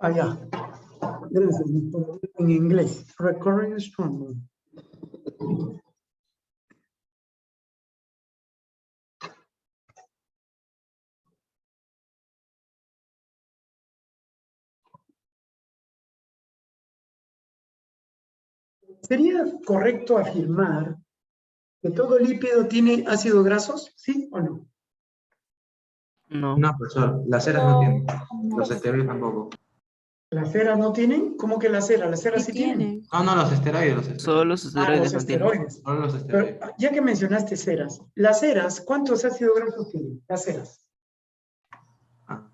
Ah, ya. Gracias. En inglés. Recurring strong. ¿Sería correcto afirmar que todo lípido tiene ácidos grasos? ¿Sí o no? No. No, profesor, las ceras no tienen. Los esteroides tampoco. ¿Las ceras no tienen? ¿Cómo que las ceras? ¿Las ceras sí tienen? tienen. No, los esteroides, los esteroides. Solo los Ah, esteroides los no tienen. esteroides. Solo los Pero esteroides. ya que mencionaste ceras, las ceras, ¿cuántos ácidos grasos tienen? Las ceras. Ah,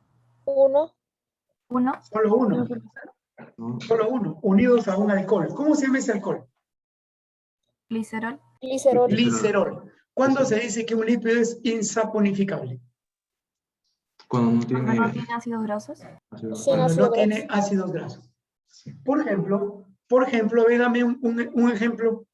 Uno. Solo uno. no. Solo uno. Unidos a un alcohol. ¿Cómo se llama ese alcohol? Glicerol. Glicerol. Glicerol. ¿Cuándo se dice que un lípido es insaponificable? Cuando no Cuando no tiene... tiene ácidos grasos. ácido. Sí. Cuando ácido no tiene graso. ácidos grasos. Por ejemplo, dame un ejemplo.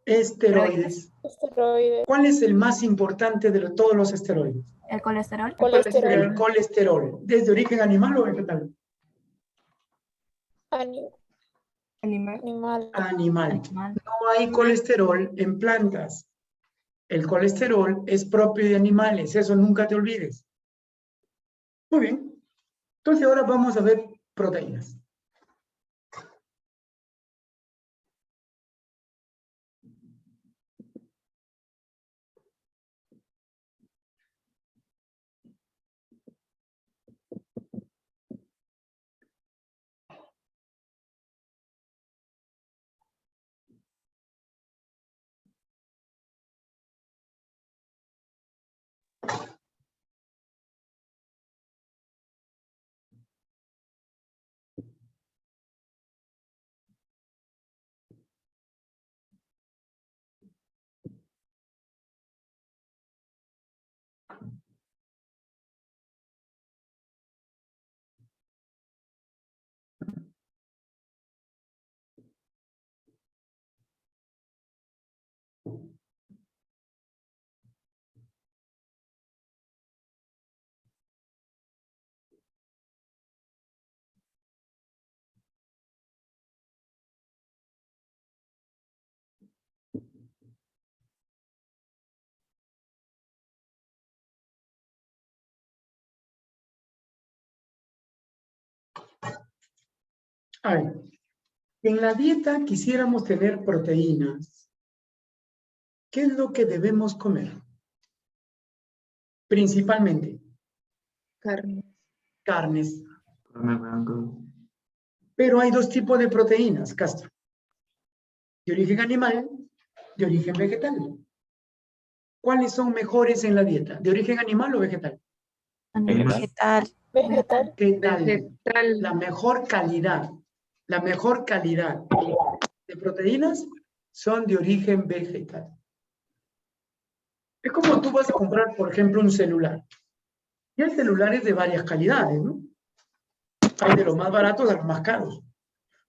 Esteroides. Esteroides. ¿Cuál es el más importante de todos los esteroides? El colesterol. Colesterol. El colesterol. ¿Desde origen animal o vegetal? Animal. Animal. No hay colesterol en plantas. El colesterol es propio de animales. Eso nunca te olvides. Muy bien. Entonces ahora vamos a ver proteínas. A ver, en la dieta quisiéramos tener proteínas. ¿Qué es lo que debemos comer? Principalmente. Carnes. Carne blanca. Pero hay dos tipos de proteínas, Castro. De origen animal, de origen vegetal. ¿Cuáles son mejores en la dieta? ¿De origen animal o vegetal? Vegetal. Vegetal. ¿Qué tal? La mejor calidad de proteínas son de origen vegetal. Es como tú vas a comprar, por ejemplo, un celular. Y el celular es de varias calidades, ¿no? Hay de los más baratos a los más caros.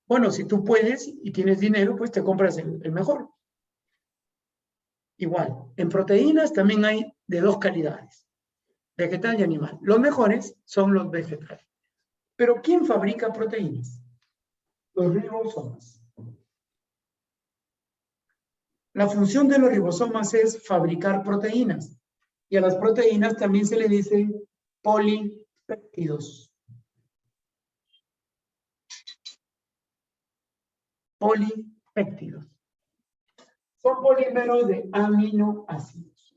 Bueno, si tú puedes y tienes dinero, pues te compras el mejor. Igual, en proteínas también hay de dos calidades, vegetal y animal. Los mejores son los vegetales. Pero ¿quién fabrica proteínas? Los ribosomas. La función de los ribosomas es fabricar proteínas. Y a las proteínas también se le dice polipéptidos. Polipéptidos. Son polímeros de aminoácidos.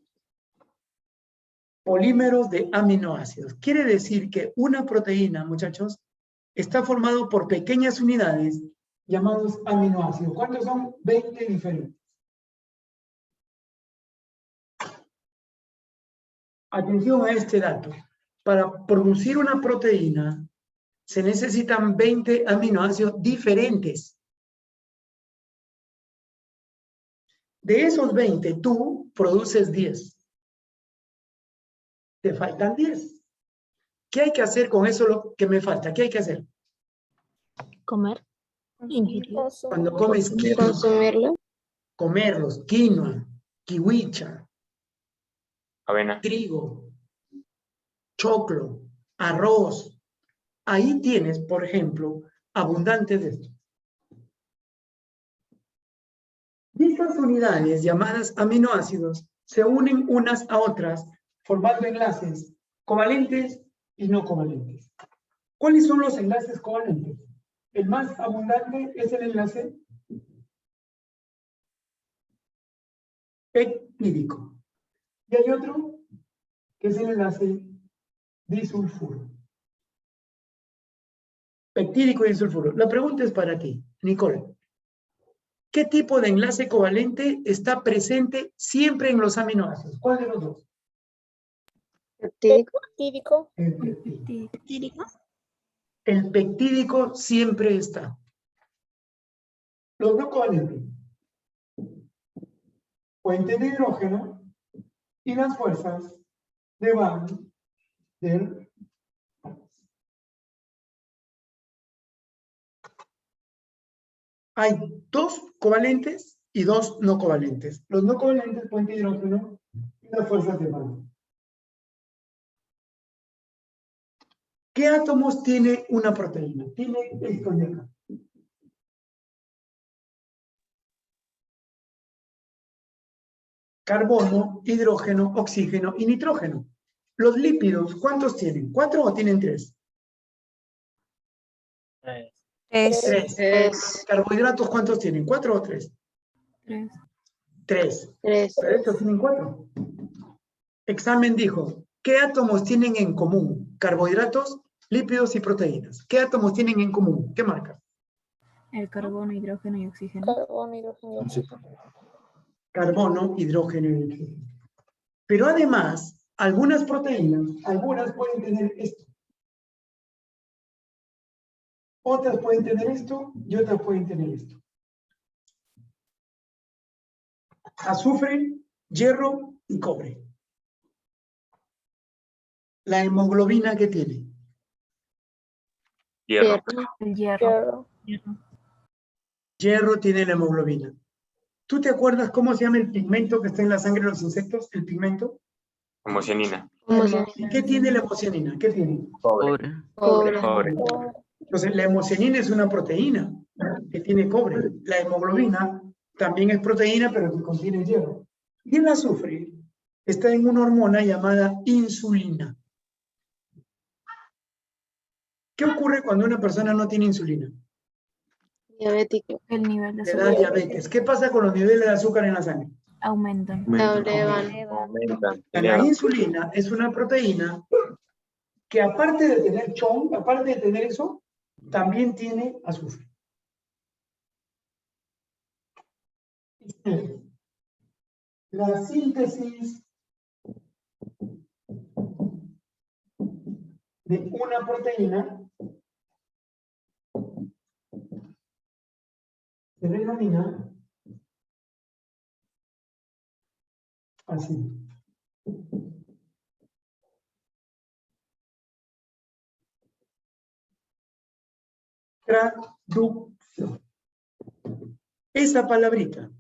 Polímeros de aminoácidos. Quiere decir que una proteína, muchachos, está formado por pequeñas unidades llamados aminoácidos. ¿Cuántos son? 20 diferentes. Atención a este dato. Para producir una proteína se necesitan 20 aminoácidos diferentes. De esos 20, tú produces 10. Te faltan 10. ¿Qué hay que hacer con eso lo que me falta? ¿Qué hay que hacer? Comer. Cuando comes quinoa, Consumirlo. comerlos, quinoa, kiwicha, Avena. trigo, choclo, arroz. Ahí tienes, por ejemplo, abundante de esto. Estas unidades llamadas aminoácidos se unen unas a otras formando enlaces covalentes y no covalentes. ¿Cuáles son los enlaces covalentes? El más abundante es el enlace peptídico. Y hay otro que es el enlace disulfuro. Peptídico y disulfuro. La pregunta es para ti, Nicole. ¿Qué tipo de enlace covalente está presente siempre en los aminoácidos? ¿Cuál de los dos? Peptídico. El peptídico. Peptídico. El peptídico siempre está. Los no covalentes puentes de hidrógeno y las fuerzas de Van der Waals. Hay dos covalentes y dos no covalentes. Los no covalentes, puente de hidrógeno y las fuerzas de Van. ¿Qué átomos tiene una proteína? Tiene esto de acá. Carbono, hidrógeno, oxígeno y nitrógeno. Los lípidos, ¿cuántos tienen? ¿4 o tienen 3? Tres. 3. ¿Carbohidratos cuántos tienen? ¿4 o 3? 3. Pero estos tienen 4. Examen dijo, ¿qué átomos tienen en común? Carbohidratos, lípidos y proteínas. ¿Qué átomos tienen en común? ¿Qué marca? El carbono, hidrógeno y oxígeno. Carbono, hidrógeno y oxígeno. Carbono, hidrógeno y oxígeno. Pero además, algunas proteínas, algunas pueden tener esto. Otras pueden tener esto y otras pueden tener esto. Azufre, hierro y cobre. La hemoglobina que tiene. Hierro. El hierro. Hierro. Hierro tiene la hemoglobina. ¿Tú te acuerdas cómo se llama el pigmento que está en la sangre de los insectos? El pigmento. Homocianina. ¿Y qué tiene la hemocianina? ¿Qué tiene? Cobre. Cobre. Cobre. Entonces, la hemocianina es una proteína que tiene cobre. La hemoglobina también es proteína, pero que contiene hierro. Y el azufre está en una hormona llamada insulina. ¿Qué ocurre cuando una persona no tiene insulina? Diabético. El nivel de Le da azúcar diabetes. ¿Qué pasa con los niveles de azúcar en la sangre? aumentan. Aumentan. La insulina es una proteína que aparte de tener chon, aparte de tener eso, también tiene azufre. La síntesis de una proteína se denomina así. Traducción. Esa palabrita,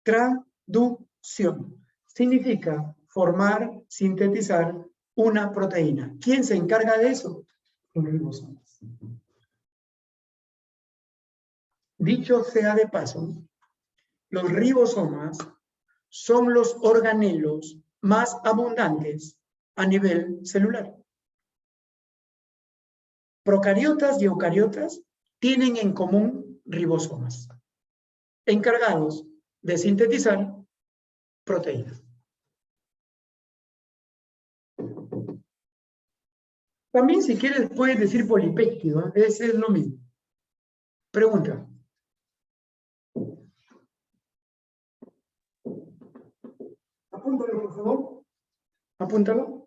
traducción, significa formar, sintetizar una proteína. ¿Quién se encarga de eso? Los ribosomas. Dicho sea de paso, los ribosomas son los organelos más abundantes a nivel celular. Procariotas y eucariotas tienen en común ribosomas, encargados de sintetizar proteínas. También, si quieres, puedes decir polipéptido, es lo mismo. Pregunta. Apúntalo, por favor. Apúntalo.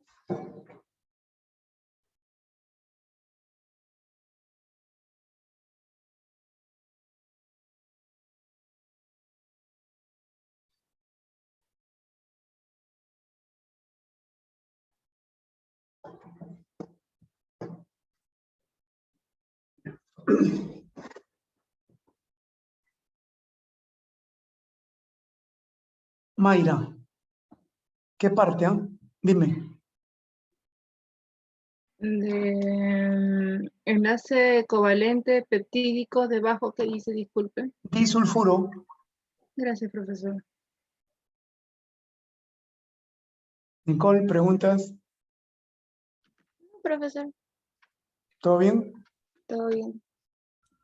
Mayra, ¿qué parte? Dime. Enlace covalente peptídico debajo que dice, disculpe. Disulfuro. Gracias, profesor. Nicole, ¿preguntas? Profesor, ¿Todo bien? todo bien.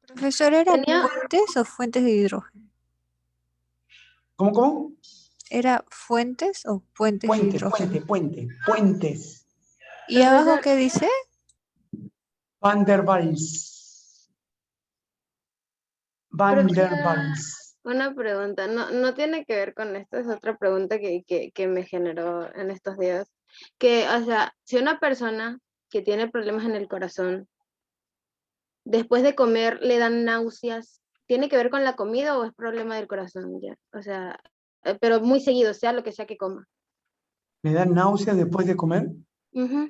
Profesor, ¿era Tenía, puentes o fuentes de hidrógeno? ¿Cómo? ¿Era fuentes o puentes de Puente, hidrógeno? puentes. ¿Y abajo profesor, qué dice? Van der Waals. Van der profesor, Waals. una pregunta, no tiene que ver con esto, es otra pregunta que me generó en estos días. Que, o sea, si una persona que tiene problemas en el corazón, después de comer le dan náuseas, ¿tiene que ver con la comida o es problema del corazón ya? O sea, pero muy seguido, sea lo que sea que coma. ¿Le dan náuseas después de comer? Ujú.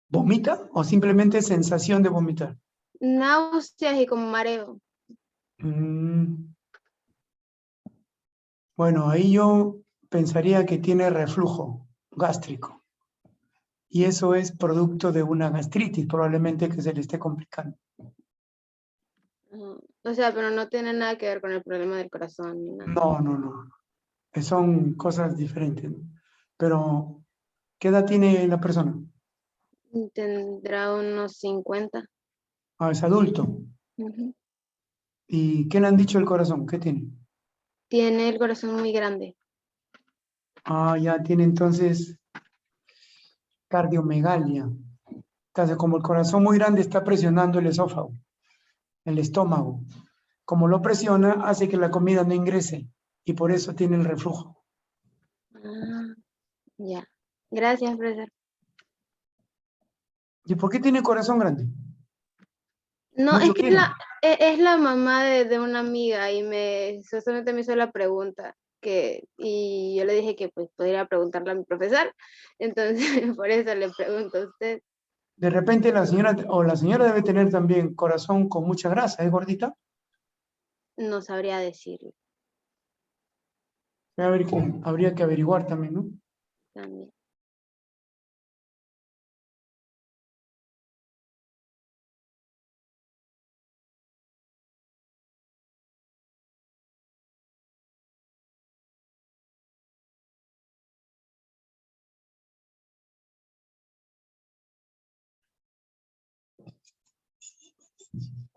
¿Vomita o simplemente sensación de vomitar? Náuseas y como mareo. Mm, Bueno, ahí yo pensaría que tiene reflujo gástrico. Y eso es producto de una gastritis, probablemente que se le esté complicando. O sea, pero no tiene nada que ver con el problema del corazón ni nada. No. Son cosas diferentes, ¿no? Pero, ¿qué edad tiene la persona? Tendrá unos 50. Ah, es adulto. Ujú. ¿Y qué le han dicho el corazón? ¿Qué tiene? Tiene el corazón muy grande. Ah, ya tiene entonces cardiomegalia. Entonces, como el corazón muy grande está presionando el esófago, el estómago. Como lo presiona, hace que la comida no ingrese y por eso tiene el reflujo. Ah, ya. Gracias, profesor. ¿Y por qué tiene corazón grande? No, es Mucho que quiere. es la mamá de una amiga y justamente me hizo la pregunta y yo le dije que pues podría preguntarle a mi profesor, entonces por eso le pregunto a usted. De repente la señora debe tener también corazón con mucha grasa, ¿es gordita? No sabría decirle A ver, habría que averiguar también, ¿no? también.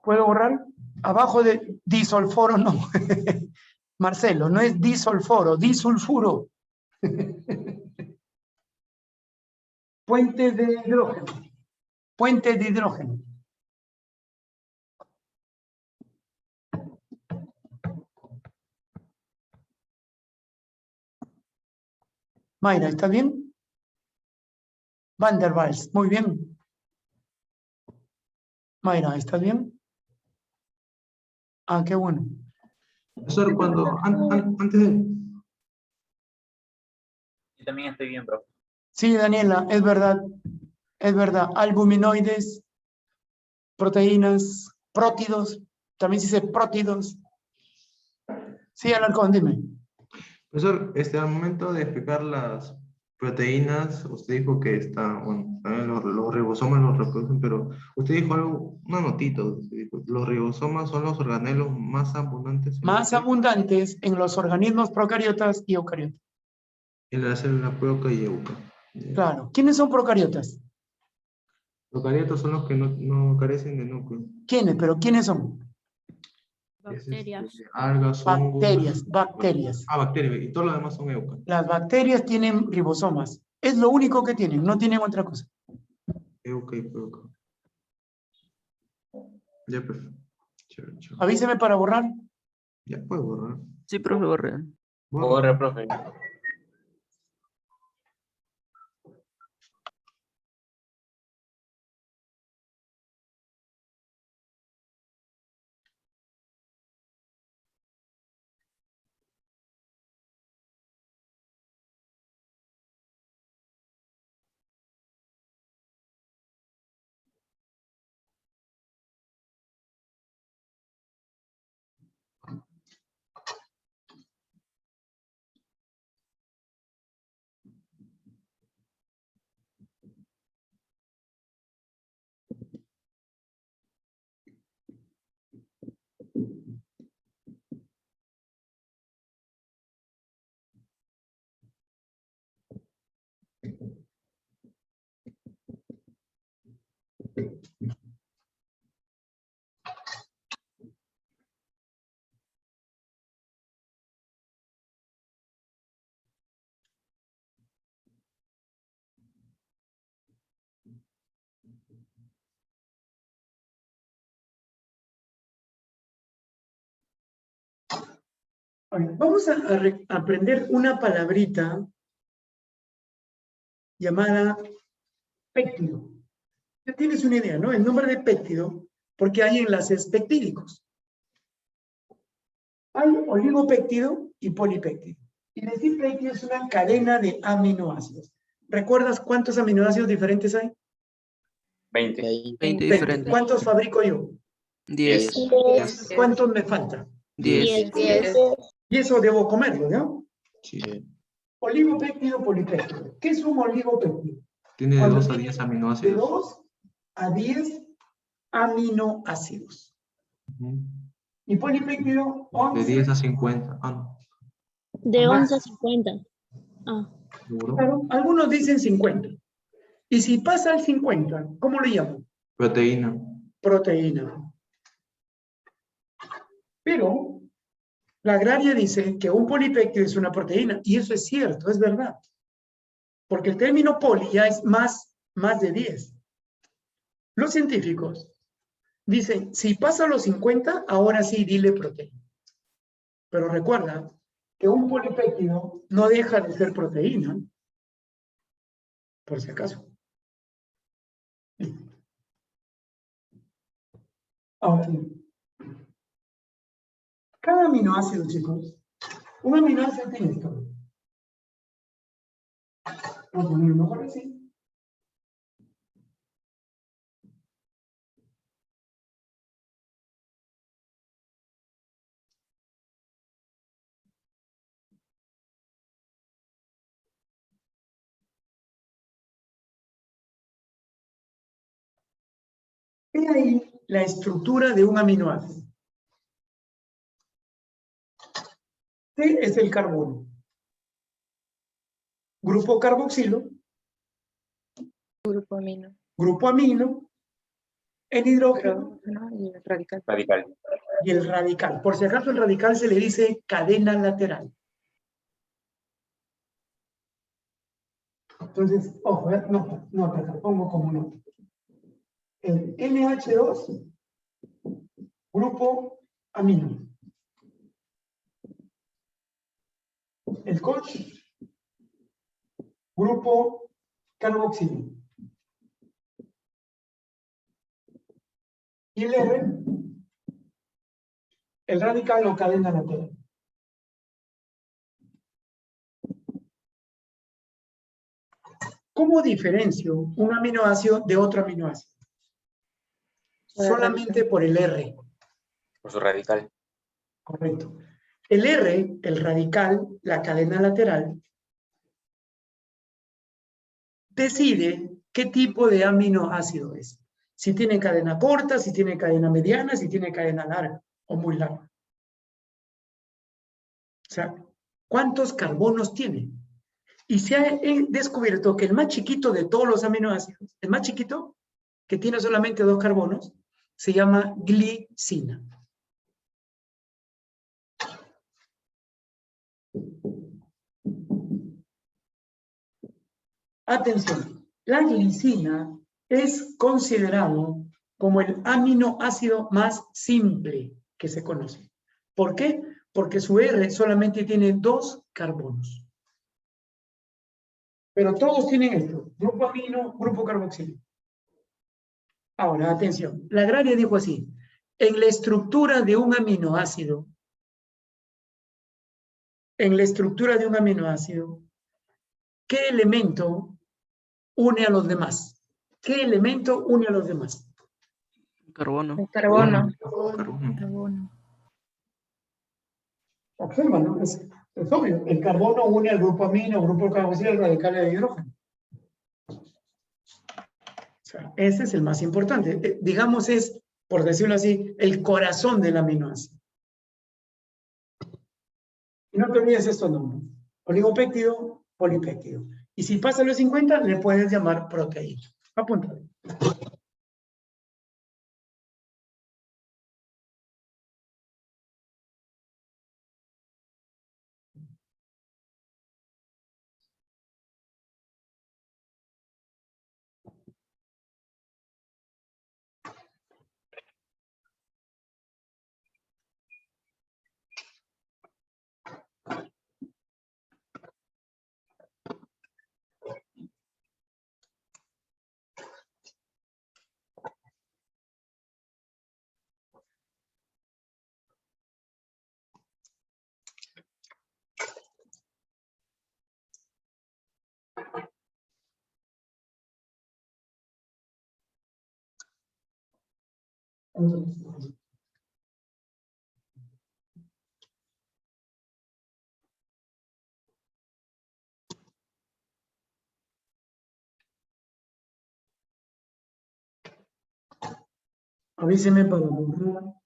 ¿Puedo borrar? Abajo de disolforo, no. Marcelo, no es disolforo, disulfuro. Puente de hidrógeno. Puente de hidrógeno. Mayra, ¿está bien? Van der Waals, muy bien. Mayra, ¿estás bien? Ah, qué bueno. Profesor, antes de... Yo también estoy bien, profe. Sí, Daniela, es verdad. Es verdad. Albuminoides, proteínas, prótidos. También se dice prótidos. Sí, Alarcón, dime. Profesor, al momento de explicar las proteínas, usted dijo que bueno, también los ribosomas los reproducen, pero usted dijo algo, una notita, usted dijo, los ribosomas son los organelos más abundantes Más abundantes en los organismos procariotas y eucariotas. en la célula proca y euca. Claro. ¿Quiénes son procariotas? Los eucariotas son los que no carecen de núcleo. ¿Quiénes? ¿Pero quiénes son? Bacterias. Algas, Bacterias, hongos. bacterias. Bacterias, y todos los demás son euca. Las bacterias tienen ribosomas. Es lo único que tienen, no tienen otra cosa. Euca y proca. Ya, perfecto. Chévere, chévere. Avíseme para borrar. Ya puedo borrar. Sí, profe, borre. Borra. Borre, profe. Vamos a aprender una palabrita llamada péptido. Ya tienes una idea, ¿no? El nombre de péptido, porque hay enlaces peptídicos. Hay oligopéptido y polipéptido. Y decir péptido es una cadena de aminoácidos. ¿Recuerdas cuántos aminoácidos diferentes hay? 20. 20 diferentes. ¿Cuántos fabrico yo? 10. ¿Cuántos me faltan? 10. 10. Y eso debo comerlo, ¿no? Sí. Oligopéptido, polipéptido. ¿Qué es un oligopéptido? Tiene de Cuando 2 a tiene 10 De aminoácidos. 2 a 10 aminoácidos. Ujú. Y polipéptido, De 11. 10 a 50. Ah, no. De Más. 11 a 50. Ah, ¿Seguro? Claro, algunos dicen 50. Y si pasa al 50, ¿cómo le llaman? Proteína. Proteína. Pero la agraria dice que un polipéptido es una proteína. Y eso es cierto, es verdad. Porque el término poli ya es más de 10. Los científicos dicen, si pasa los 50, ahora sí dile proteína. Pero recuerda que un polipéptido no deja de ser proteína, por si acaso. Ahora bien, cada aminoácido, chicos, un aminoácido tiene esto. Vamos a ponerlo mejor así. Ve ahí la estructura de un aminoácido. C es el carbono. Grupo carboxilo. Grupo amino. Grupo amino. El hidrógeno Y el radical. Radical. y el radical. Por si acaso el radical se le dice cadena lateral. Entonces, ojo, no, acá pongo como nota. El NH2, grupo amino. El COH, grupo carboxilo. Y el R, el radical o cadena lateral. ¿Cómo diferencio un aminoácido de otro aminoácido? Solamente por el R. Por su radical. Correcto. El R, el radical, la cadena lateral, decide qué tipo de aminoácido es. Si tiene cadena corta, si tiene cadena mediana, si tiene cadena larga o muy larga. O sea, ¿cuántos carbonos tiene? Y se ha descubierto que el más chiquito de todos los aminoácidos, el más chiquito, que tiene solamente 2 carbonos, se llama glicina. Atención, la glicina es considerado como el aminoácido más simple que se conoce. ¿Por qué? Porque su R solamente tiene 2 carbonos. Pero todos tienen esto, grupo amino, grupo carboxilo. Ahora, atención, la agraria dijo así, en la estructura de un aminoácido, ¿qué elemento une a los demás? ¿Qué elemento une a los demás? carbono. El carbono. Carbono. Carbono. Observa, ¿no? Es obvio. El carbono une al grupo amino, grupo carboxilo, al radical de hidrógeno. O sea, ese es el más importante. Digamos, es, por decirlo así, el corazón del aminoácido. Y no te olvides estos nombres. Oligopéptido, polipéptido. Y si pasa los 50, le puedes llamar proteína. Apúntale. Avíseme para borrar.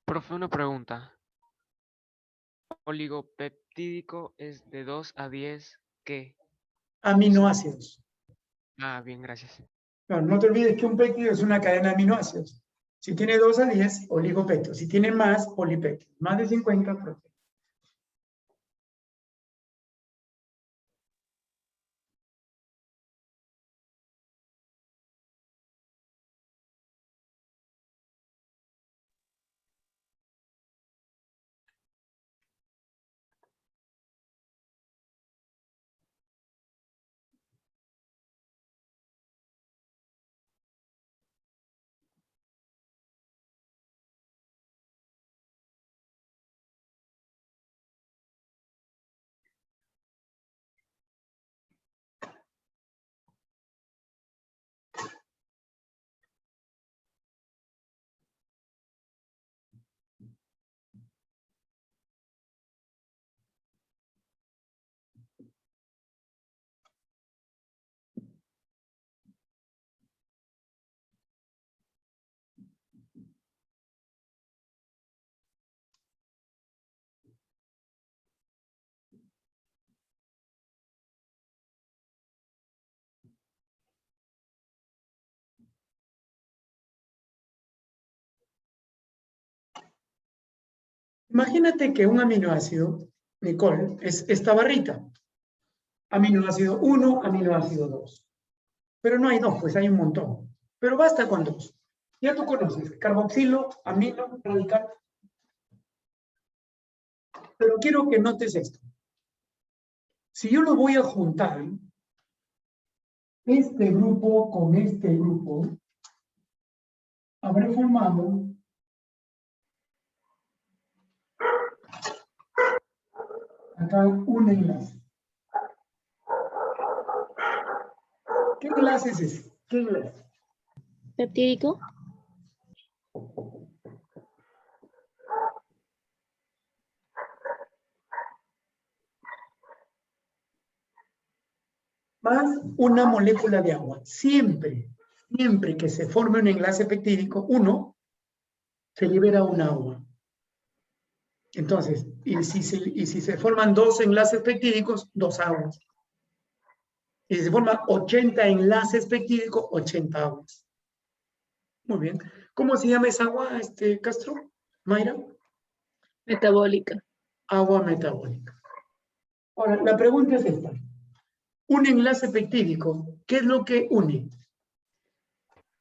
Profe, una pregunta. Oligopeptídico es de 2 a 10, ¿qué? Aminoácidos. Ah, bien, gracias. Claro, no te olvides que un péptido es una cadena de aminoácidos. Si tiene 2 a 10, oligopéptido. Si tiene más, polipéptido. Más de 50, proteína. Imagínate que un aminoácido, Nicole, es esta barrita. Aminoácido 1, aminoácido 2. Pero no hay 2, pues hay un montón. Pero basta con 2. Ya tú conoces, carboxilo, amino, radical. Pero quiero que notes esto. Si yo lo voy a juntar, este grupo con este grupo, habré formado acá un enlace. ¿Qué enlace es ese? ¿Qué enlace? Peptídico. Más una molécula de agua. Siempre que se forme un enlace peptídico, se libera un agua. Entonces, y si se forman 2 enlaces peptídicos, 2 aguas. Y si se forman 80 enlaces peptídicos, 80 aguas. Muy bien. ¿Cómo se llama esa agua, Castro? Mayra. Metabólica. Agua metabólica. Ahora, la pregunta es esta. Un enlace peptídico, ¿qué es lo que une?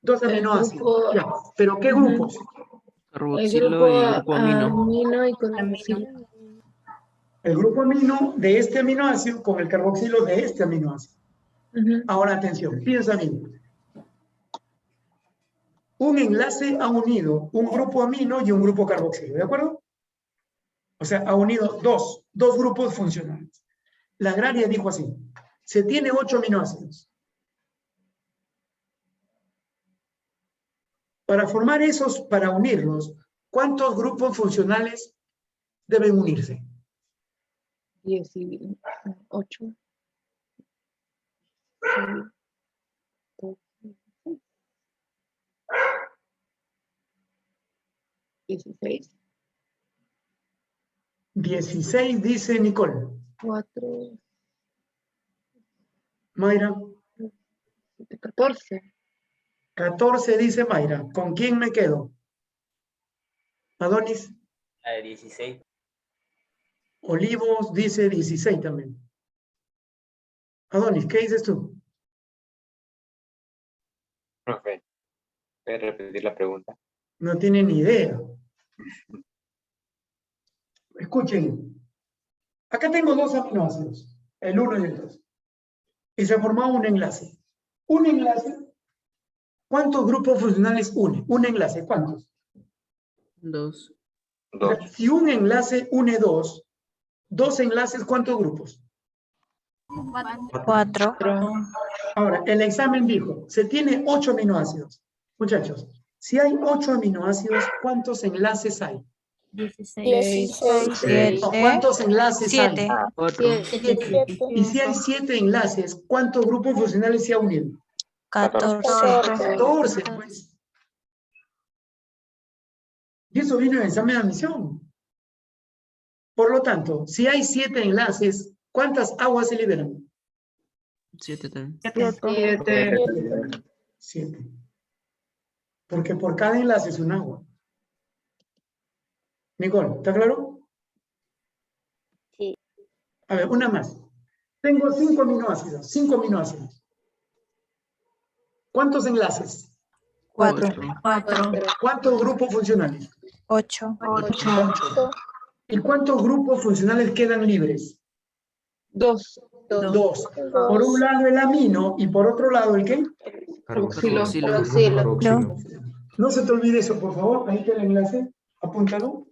2 aminoácidos. Ya, ¿pero qué grupos? El Carboxilo grupo y grupo amino. amino y carboxilo. El grupo amino de este aminoácido con el carboxilo de este aminoácido. Ahora, atención, piensa bien. Un enlace ha unido un grupo amino y un grupo carboxilo, ¿de acuerdo? O sea, ha unido dos grupos funcionales. La agraria dijo así, se tiene 8 aminoácidos. Para formar esos, para unirlos, ¿cuántos grupos funcionales deben unirse? 18. 16. 16 dice Nicole. 4. Mayra. 14. 14 dice Mayra. ¿Con quién me quedo? Adonis. La de 16. Olivos dice 16 también. Adonis, ¿qué dices tú? Profe, ¿puede repetir la pregunta? No tiene ni idea. Escuchen. Acá tengo dos aminoácidos, el 1 y el 2. Y se ha formado un enlace. Un enlace, ¿cuántos grupos funcionales une? Un enlace, ¿cuántos? 2. Si un enlace une dos enlaces, ¿cuántos grupos? 4. Ahora, el examen dijo, se tiene 8 aminoácidos. Muchachos, si hay 8 aminoácidos, ¿cuántos enlaces hay? 16. 7. No, ¿cuántos enlaces 7. hay? 4. 7. Y si hay 7 enlaces, ¿cuántos grupos funcionales se han unido? 14. 14, pues. Y eso viene del examen de admisión. Por lo tanto, si hay 7 enlaces, ¿cuántas aguas se liberan? 7 también. 7. Porque por cada enlace es un agua. Nicole, ¿está claro? Sí. A ver, una más. Tengo 5 aminoácidos. 5 aminoácidos. ¿Cuántos enlaces? 4. ¿Cuántos grupos funcionales? 8. 8. ¿Y cuántos grupos funcionales quedan libres? 2. 2. Por un lado el amino y por otro lado el ¿qué? Carboxilo. No. No se te olvide eso, por favor. Ahí está el enlace. Apúntalo.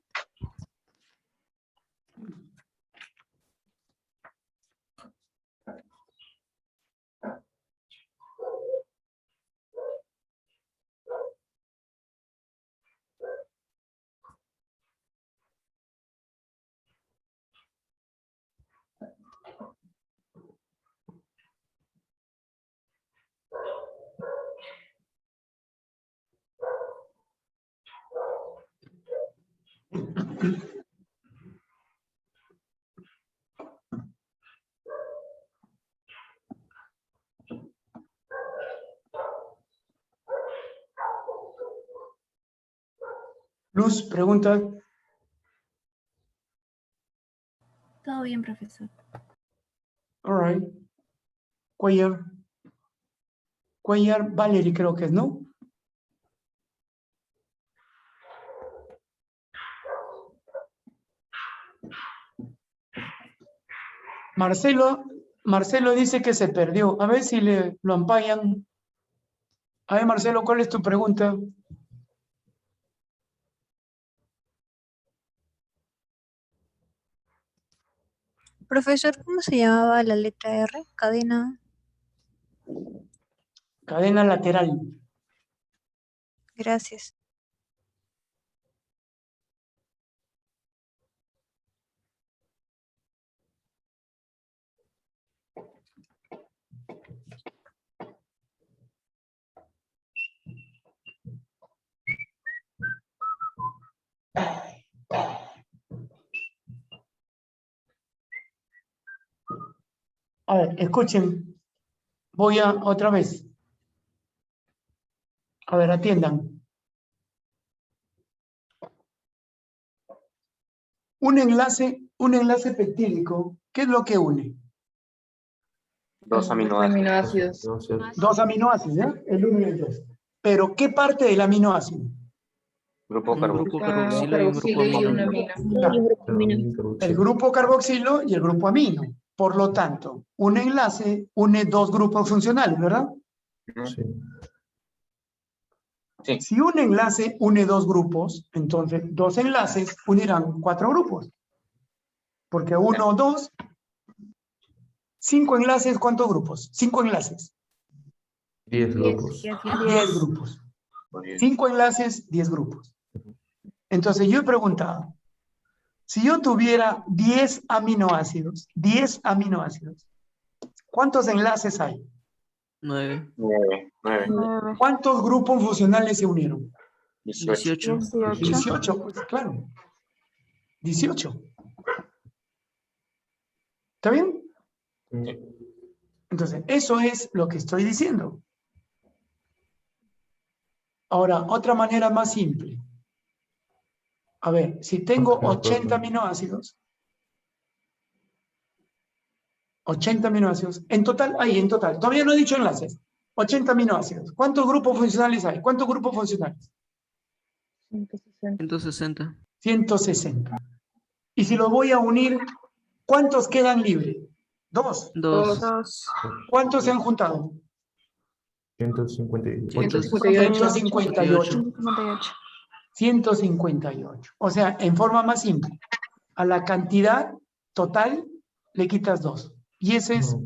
Luz, pregunta. Todo bien, profesor. All right. Cuellar. Cuellar, Valerie creo que es, ¿no? Marcelo dice que se perdió. A ver si lo ampayan. A ver, Marcelo, ¿cuál es tu pregunta? Profesor, ¿cómo se llamaba la letra R? Cadena. Cadena lateral. Gracias. A ver, escuchen. Voy a otra vez. A ver, atiendan. Un enlace peptídico, ¿qué es lo que une? 2 aminoácidos. 2 aminoácidos, ¿ya? El 1 y el 2. Pero, ¿qué parte del aminoácido? Grupo Carboxilo y un grupo amino. El grupo carboxilo y el grupo amino. Por lo tanto, un enlace une 2 grupos funcionales, ¿verdad? Sí. Si un enlace une 2 grupos, entonces 2 enlaces unirán 4 grupos. Porque 1, 2, 5 enlaces, ¿cuántos grupos? 5 enlaces. 10 grupos. 10 grupos. 5 enlaces, 10 grupos. Entonces yo he preguntado, si yo tuviera 10 aminoácidos, ¿cuántos enlaces hay? 9. 9. ¿Cuántos grupos funcionales se unieron? 18. 18, pues claro. 18. ¿Está bien? Entonces, eso es lo que estoy diciendo. Ahora, otra manera más simple. A ver, si tengo 80 aminoácidos, en total, todavía no he dicho enlaces, 80 aminoácidos. ¿Cuántos grupos funcionales hay? ¿Cuántos grupos funcionales? 160. 160. Y si los voy a unir, ¿cuántos quedan libres? 2. 2. ¿Cuántos se han juntado? 158. 158. 158. O sea, en forma más simple, a la cantidad total le quitas 2. Y ese es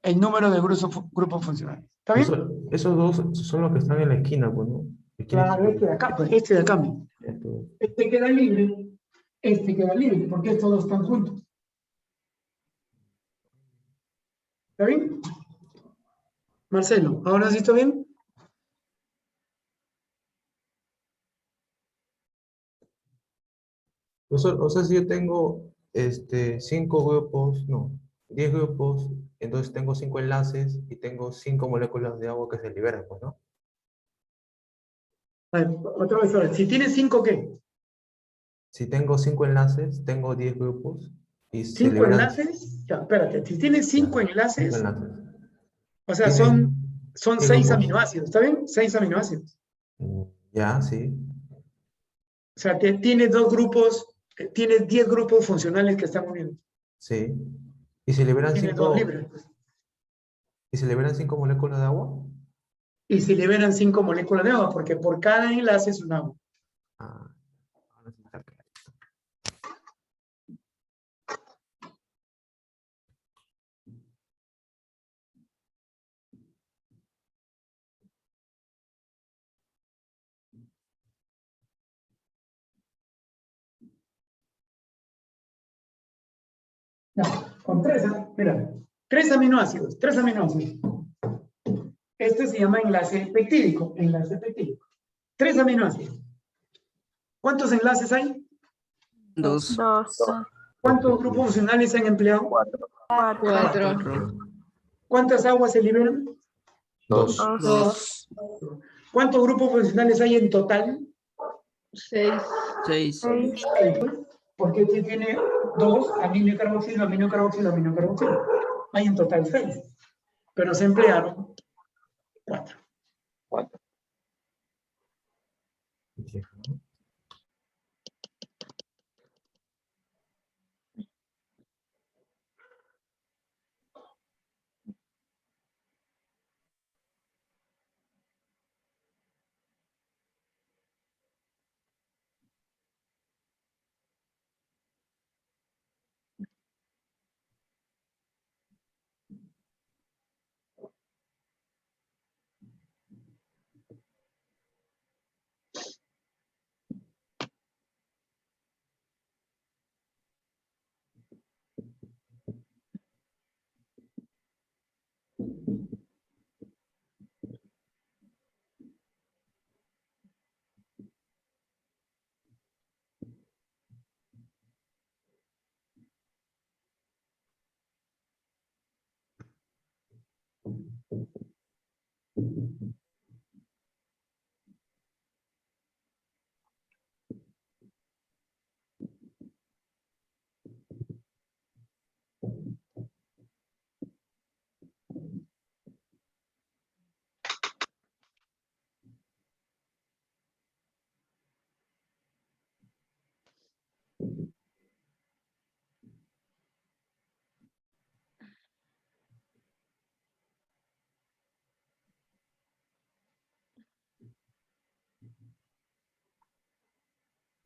el número de grupos funcionales. ¿Está bien? Esos dos son los que están en la esquina, pues, ¿no? Claro, este de acá, pues, este de acá. Este queda libre, porque estos dos están juntos. ¿Está bien? Marcelo, ¿ahora sí está bien? O sea, si yo tengo 5 grupos, no, 10 grupos, entonces tengo 5 enlaces y tengo 5 moléculas de agua que se liberan, pues, ¿no? A ver, otra vez, ahora. Si tienes 5, ¿qué? Si tengo 5 enlaces, tengo 10 grupos y se 5 liberan enlaces, ya, espérate, si tienes 5 enlaces, 5 enlaces. o sea, Tiene- son ¿qué 6 grupos? aminoácidos, ¿está bien? 6 aminoácidos. Ya, sí. O sea, tiene 2 grupos, tiene 10 grupos funcionales que están uniendo. Sí. ¿Y se liberan Tiene 2 5 libres, pues. y se liberan 5 moléculas de agua? Y se liberan 5 moléculas de agua, porque por cada enlace es un agua. Ah, ahora sí está claro. No, con 3, mira, 3 aminoácidos. Este se llama enlace peptídico. 3 aminoácidos. ¿Cuántos enlaces hay? 2. ¿Cuántos grupos funcionales se han empleado? 4. ¿Cuántas aguas se liberan? 2. 2. ¿Cuántos grupos funcionales hay en total? 6. Porque este tiene 2, amino y carboxilo. Hay en total 6. Pero se emplearon 4. 4.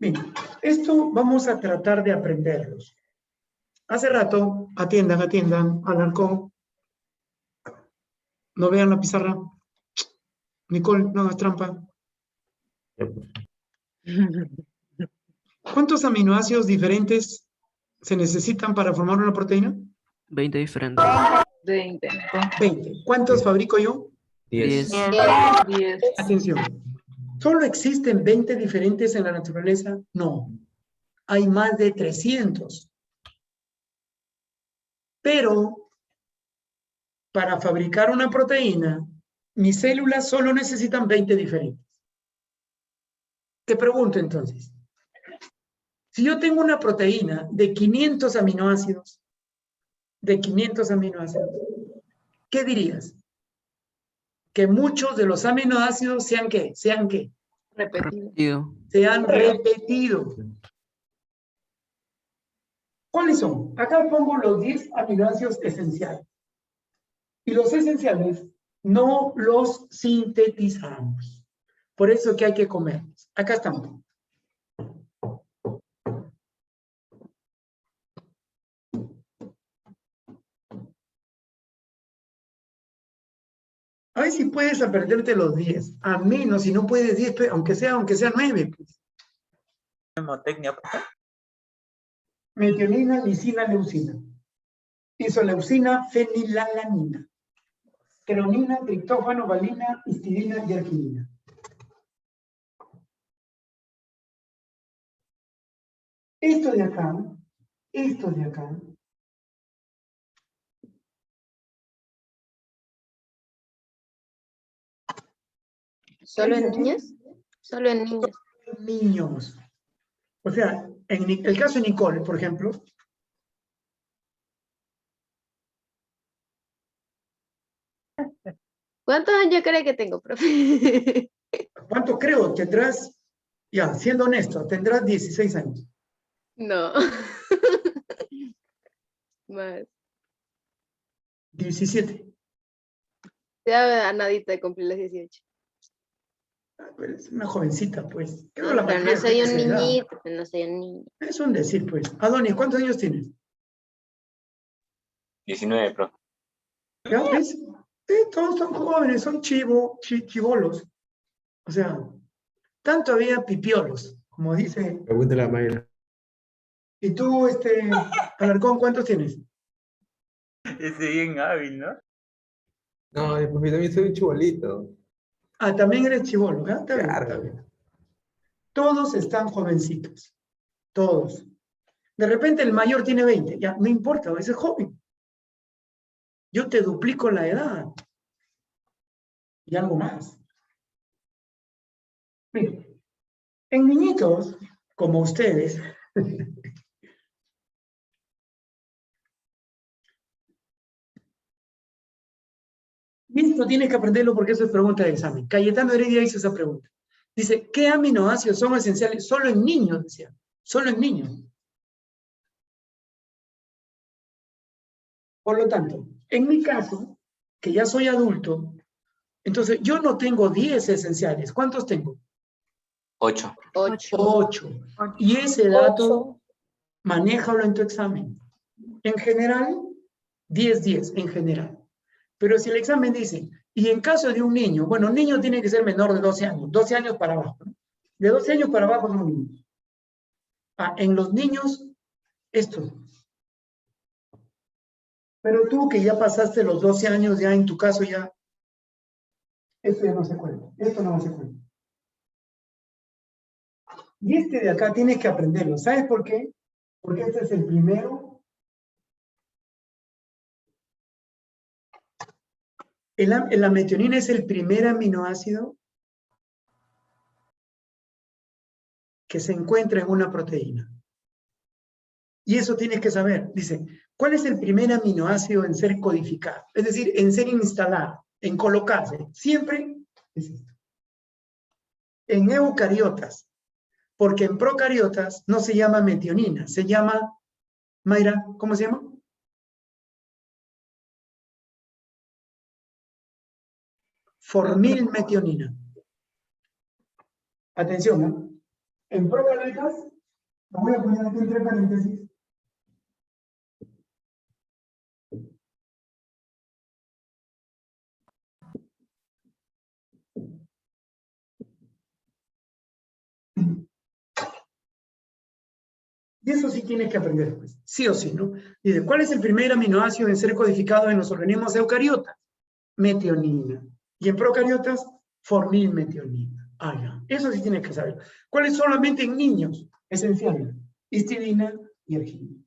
Bien, esto vamos a tratar de aprenderlos. Hace rato, atiendan, Alarcón. No vean la pizarra. Nicole, no hagas trampa. Ya, pues. ¿Cuántos aminoácidos diferentes se necesitan para formar una proteína? 20 diferentes. 20. 20. ¿Cuántos fabrico yo? 10. 10. Atención. ¿Solo existen 20 diferentes en la naturaleza? No. Hay más de 300. Pero para fabricar una proteína, mis células solo necesitan 20 diferentes. Te pregunto entonces, si yo tengo una proteína de 500 aminoácidos, ¿qué dirías? Que muchos de los aminoácidos sean ¿qué? Sean ¿qué? Repetido. Sean repetidos. ¿Cuáles son? Acá pongo los 10 aminoácidos esenciales. Y los esenciales no los sintetizamos. Por eso que hay que comerlos. Acá estamos. A ver si puedes aprenderte los 10. A menos si no puedes 10, aunque sea 9. Pues. Metionina, lisina, leucina. Isoleucina, fenilalanina. Treonina, triptófano, valina, histidina y arginina. Esto de acá, ¿Solo en niños? Solo en niños. niños. O sea, en el caso de Nicole, por ejemplo, ¿Cuántos años cree que tengo, profe? ¿cuánto creo? Tendrás, ya, siendo honesto, tendrás 16 años. No. Más. 17. Ya a nadita de cumplir los 18. Es una jovencita, pues. Creo No, la pero mayoría no soy de un esa edad. niñito, no soy un niño. Es un decir, pues. Adonis, ¿cuántos años tienes? 19, profe. ¿Ya ves? Todos son jóvenes, son chivolos. O sea, tanto había pipiolos, como dice. Pregúntale a Mayra. ¿Y tú, Alarcón, cuántos tienes? Ese bien hábil, ¿no? No, pues también soy un chibolito. Ah, también eres chivolo, ¿verdad? Está bien, está Claro. bien. Todos están jovencitos. Todos. De repente el mayor tiene 20. Ya, no importa, ese es joven. Yo te duplico la edad. Y algo más. Miren, en niñitos, como ustedes, y esto tienes que aprenderlo porque eso es pregunta de examen. Cayetano Heredia hizo esa pregunta. Dice, ¿qué aminoácidos son esenciales? Solo en niños, decía. Solo en niños. Por lo tanto, en mi caso, que ya soy adulto, entonces yo no tengo 10 esenciales. ¿Cuántos tengo? 8. 8. Y ese dato, manéjalo en tu examen. En general, 10, en general. Pero si el examen dice, y en caso de un niño, bueno, un niño tiene que ser menor de 12 años, 12 años para abajo. ¿No? De 12 años para abajo son niños. Ah, en los niños, esto. Pero tú que ya pasaste los 12 años, ya en tu caso ya, esto ya no se cuenta. Esto no se cuenta. Y este de acá tienes que aprenderlo. ¿Sabes por qué? Porque este es el primero. La metionina es el primer aminoácido que se encuentra en una proteína. Y eso tienes que saber. Dice, ¿cuál es el primer aminoácido en ser codificado? Es decir, en ser instalado, en colocarse. Siempre es esto. En eucariotas. Porque en procariotas no se llama metionina, se llama, Mayra, ¿cómo se llama? Formilmetionina. Atención, ¿no? En procariotas, lo voy a poner aquí entre paréntesis, tienes que aprender, pues, sí o sí, ¿no? Dice, ¿cuál es el primer aminoácido en ser codificado en los organismos eucariotas? Metionina. Y en procariotas, formilmetionina. Ah, ya. Eso sí tienes que saber. ¿Cuáles solamente en niños? Esenciales. Histidina y arginina.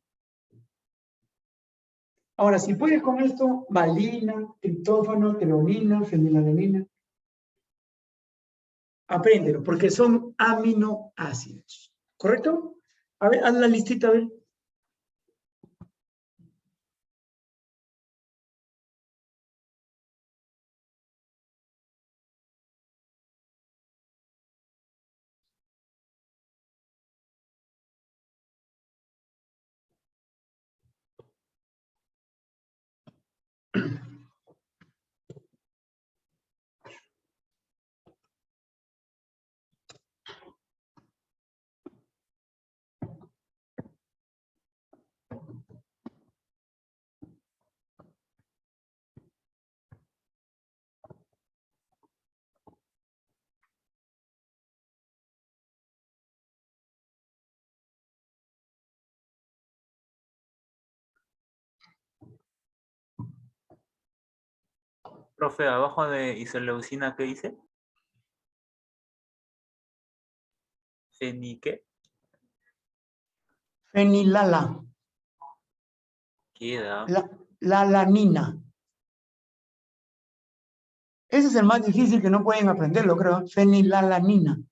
Ahora, si puedes con esto, valina, triptófano, treonina, fenilalanina, apréndelo, porque son aminoácidos. ¿Correcto? A ver, haz la listita, a ver. Profe, abajo de isoleucina, ¿qué dice? ¿Feni qué? Fenilala. Queda. La lanina. Ese es el más difícil que no pueden aprenderlo, creo. Fenilalanina.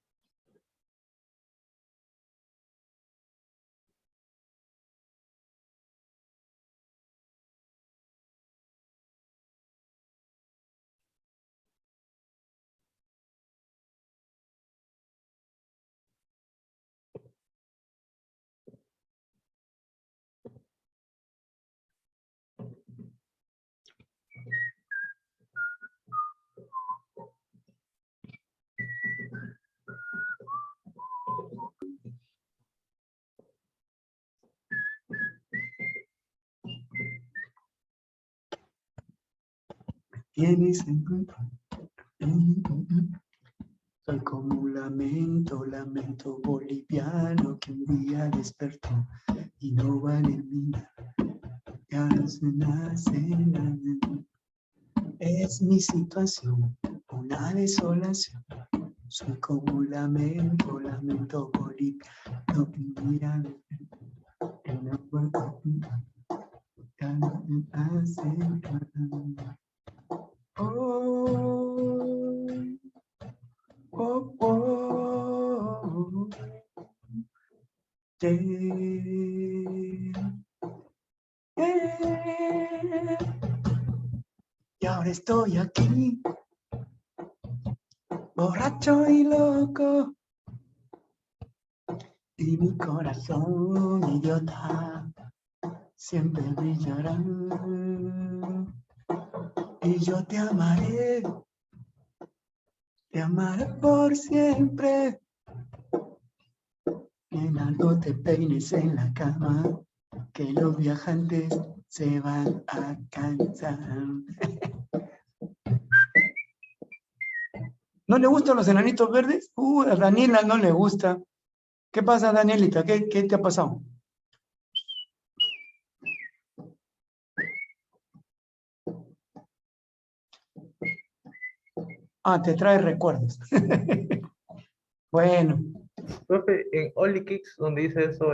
Tienes en cuenta. Soy como un lamento, lamento boliviano que un día despertó y no vale mina. Ya no se nace nada. Es mi situación, una desolación. Soy como un lamento, lamento boliviano que un día despertó y no vale mina. Ya no se nace nada. Oh, oh, oh, yeah, yeah. Y ahora estoy aquí, borracho y loco, y mi corazón idiota siempre brillará. Y yo te amaré por siempre. En algo te peines en la cama, que los viajantes se van a cansar. ¿No le gustan los enanitos verdes? A Daniela no le gusta. ¿Qué pasa, Danielita? ¿Qué te ha pasado? Ah, te trae recuerdos. Bueno. Profe, en Only Kicks, donde dice eso,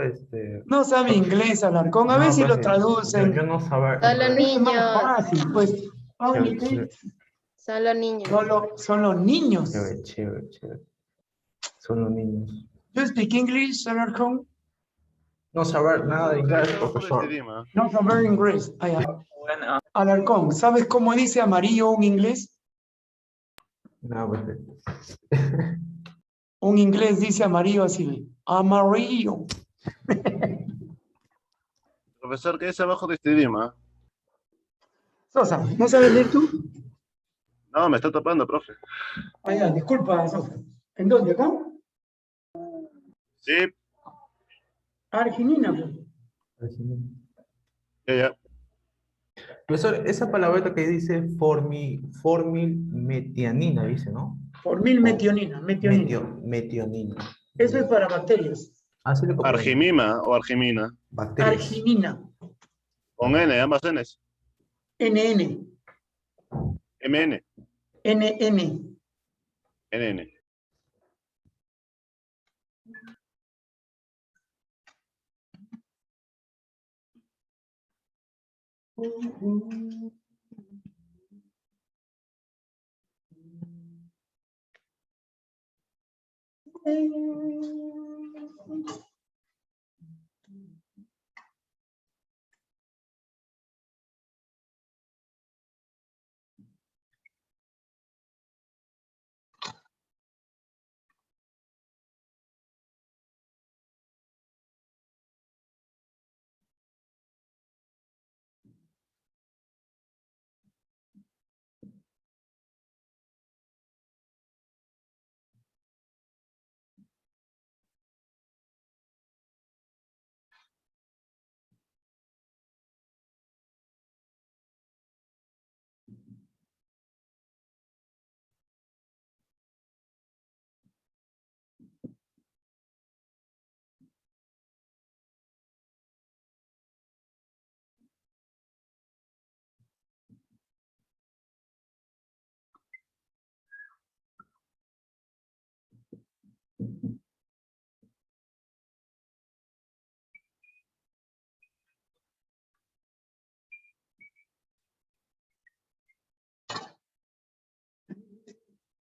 No sabe inglés, Alarcón. A ver no, si lo profe, traducen. yo no saber. Solo Es niños. más fácil, pues. Only Chévere, Kids. Solo niños. Son los niños. chévere. Son los niños. ¿You speak English, Alarcón? No saber nada de inglés, profesor. No saber inglés. Ah, ya. Bueno, Alarcón, ¿sabes cómo dice amarillo un inglés? No, pues. Un inglés dice amarillo así. Amarillo. Profesor, ¿qué es abajo de este idioma? Sosa, ¿no sabes leer tú? No, me está tapando, profe. Ah, ya, disculpa, Sosa. ¿En dónde, acá? Sí, Arginina, pues. ya. Profesor, esa palabrita que dice formilmetianina, dice, ¿no? Formilmetionina, metionina. Metionina. Eso es para bacterias. Así le comprendo. Argimima o argimina. Bacterias. Arginina. Con N, ambas Ns. NN. MN. NN. NN.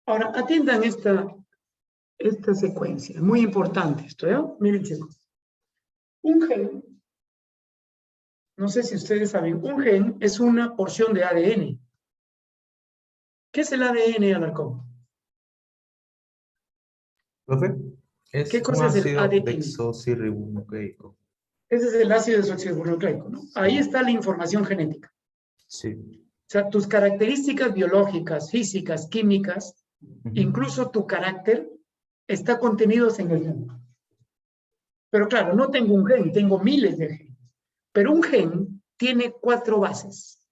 Ahora, atiendan esta secuencia. Muy importante esto, ¿ya? Miren, chicos. Un gen, no sé si ustedes saben, un gen es una porción de ADN. ¿Qué es el ADN, Alarcón? ¿Profe? Es ¿Qué cosa un es el ácido ADN? desoxirribonucleico. Ese es el ácido desoxirribonucleico, ¿no? Ahí está la información genética. Sí. O sea, tus características biológicas, físicas, químicas, incluso tu carácter, está contenidos en el gen. Pero claro, no tengo un gen, tengo miles de genes. Pero un gen tiene 4 bases.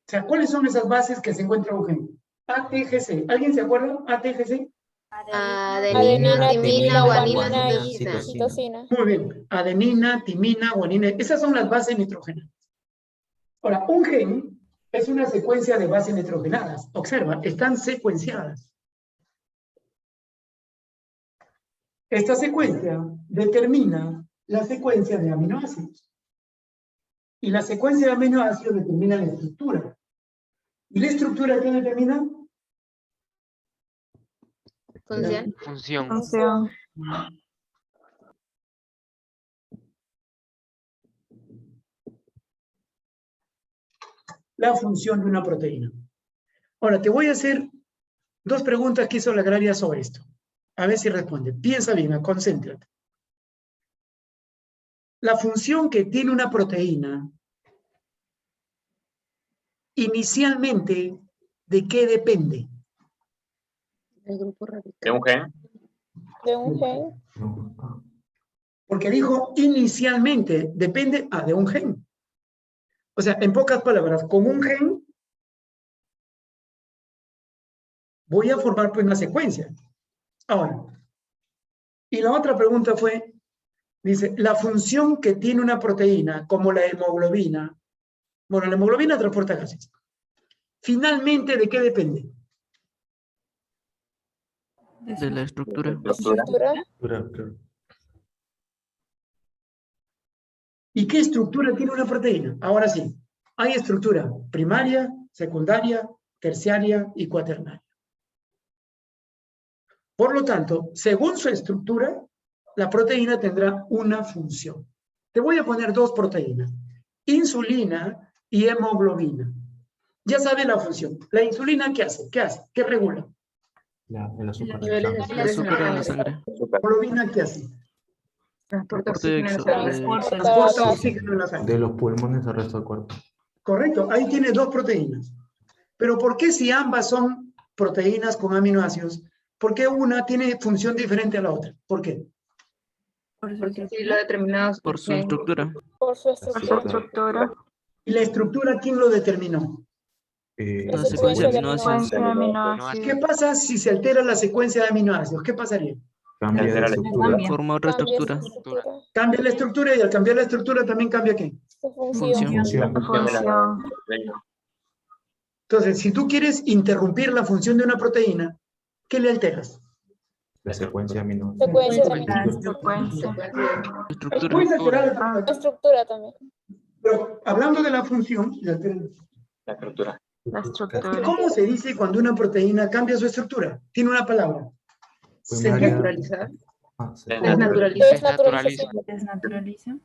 O sea, ¿cuáles son esas bases que se encuentra un gen? ATGC. ¿Alguien se acuerda? ATGC. Adenina, timina, guanina, y citosina. citosina. Muy bien. Adenina, timina, guanina. Esas son las bases nitrogenadas. Ahora, un gen es una secuencia de bases nitrogenadas. Observa, están secuenciadas. Esta secuencia determina la secuencia de aminoácidos. Y la secuencia de aminoácidos determina la estructura. ¿Y la estructura qué determina? Función. Función. La función de una proteína. Ahora, te voy a hacer 2 preguntas que hizo la agraria sobre esto. A ver si responde. Piensa bien, concéntrate. La función que tiene una proteína, inicialmente, ¿de qué depende? El grupo radical. ¿De un gen? De un gen. Porque dijo inicialmente, depende de un gen. O sea, en pocas palabras, con un gen voy a formar pues una secuencia. Ahora, y la otra pregunta fue, dice, la función que tiene una proteína, como la hemoglobina, bueno, la hemoglobina transporta gases. Finalmente, ¿de qué depende? De la estructura. Estructura. Claro. ¿Y qué estructura tiene una proteína? Ahora sí, hay estructura primaria, secundaria, terciaria y cuaternaria. Por lo tanto, según su estructura, la proteína tendrá una función. Te voy a poner 2 proteínas, insulina y hemoglobina. Ya sabe la función. ¿La insulina qué hace? ¿Qué hace? ¿Qué regula? El azúcar. El azúcar en la sangre. ¿La hemoglobina qué hace? Transporte oxígeno. Transporta oxígeno en la sangre. De los pulmones al resto del cuerpo. Correcto, ahí tiene 2 proteínas. Pero ¿por qué si ambas son proteínas con aminoácidos, por qué una tiene función diferente a la otra? ¿Por qué? Porque sí lo determinamos por su estructura. Por su estructura. ¿Y la estructura quién lo determinó? La secuencia de aminoácidos. ¿Qué pasa si se altera la secuencia de aminoácidos? ¿Qué pasaría? Cambia de Altera la estructura. Forma otra Cambia su estructura. estructura. Cambia la estructura y al cambiar la estructura también cambia ¿qué? Su función. Función. Función. Entonces, si tú quieres interrumpir la función de una proteína, ¿qué le alteras? La secuencia amino. Secuencia de La aminoácidos. secuencia. Estructura. Puedes alterar La la estructura también. pero hablando de la función, le alteras. La estructura. La estructura. ¿Cómo se dice cuando una proteína cambia su estructura? Tiene una palabra. Primaria. Naturalizar. Ah, sí. Desnaturalizar. Desnaturalización. Desnaturaliza.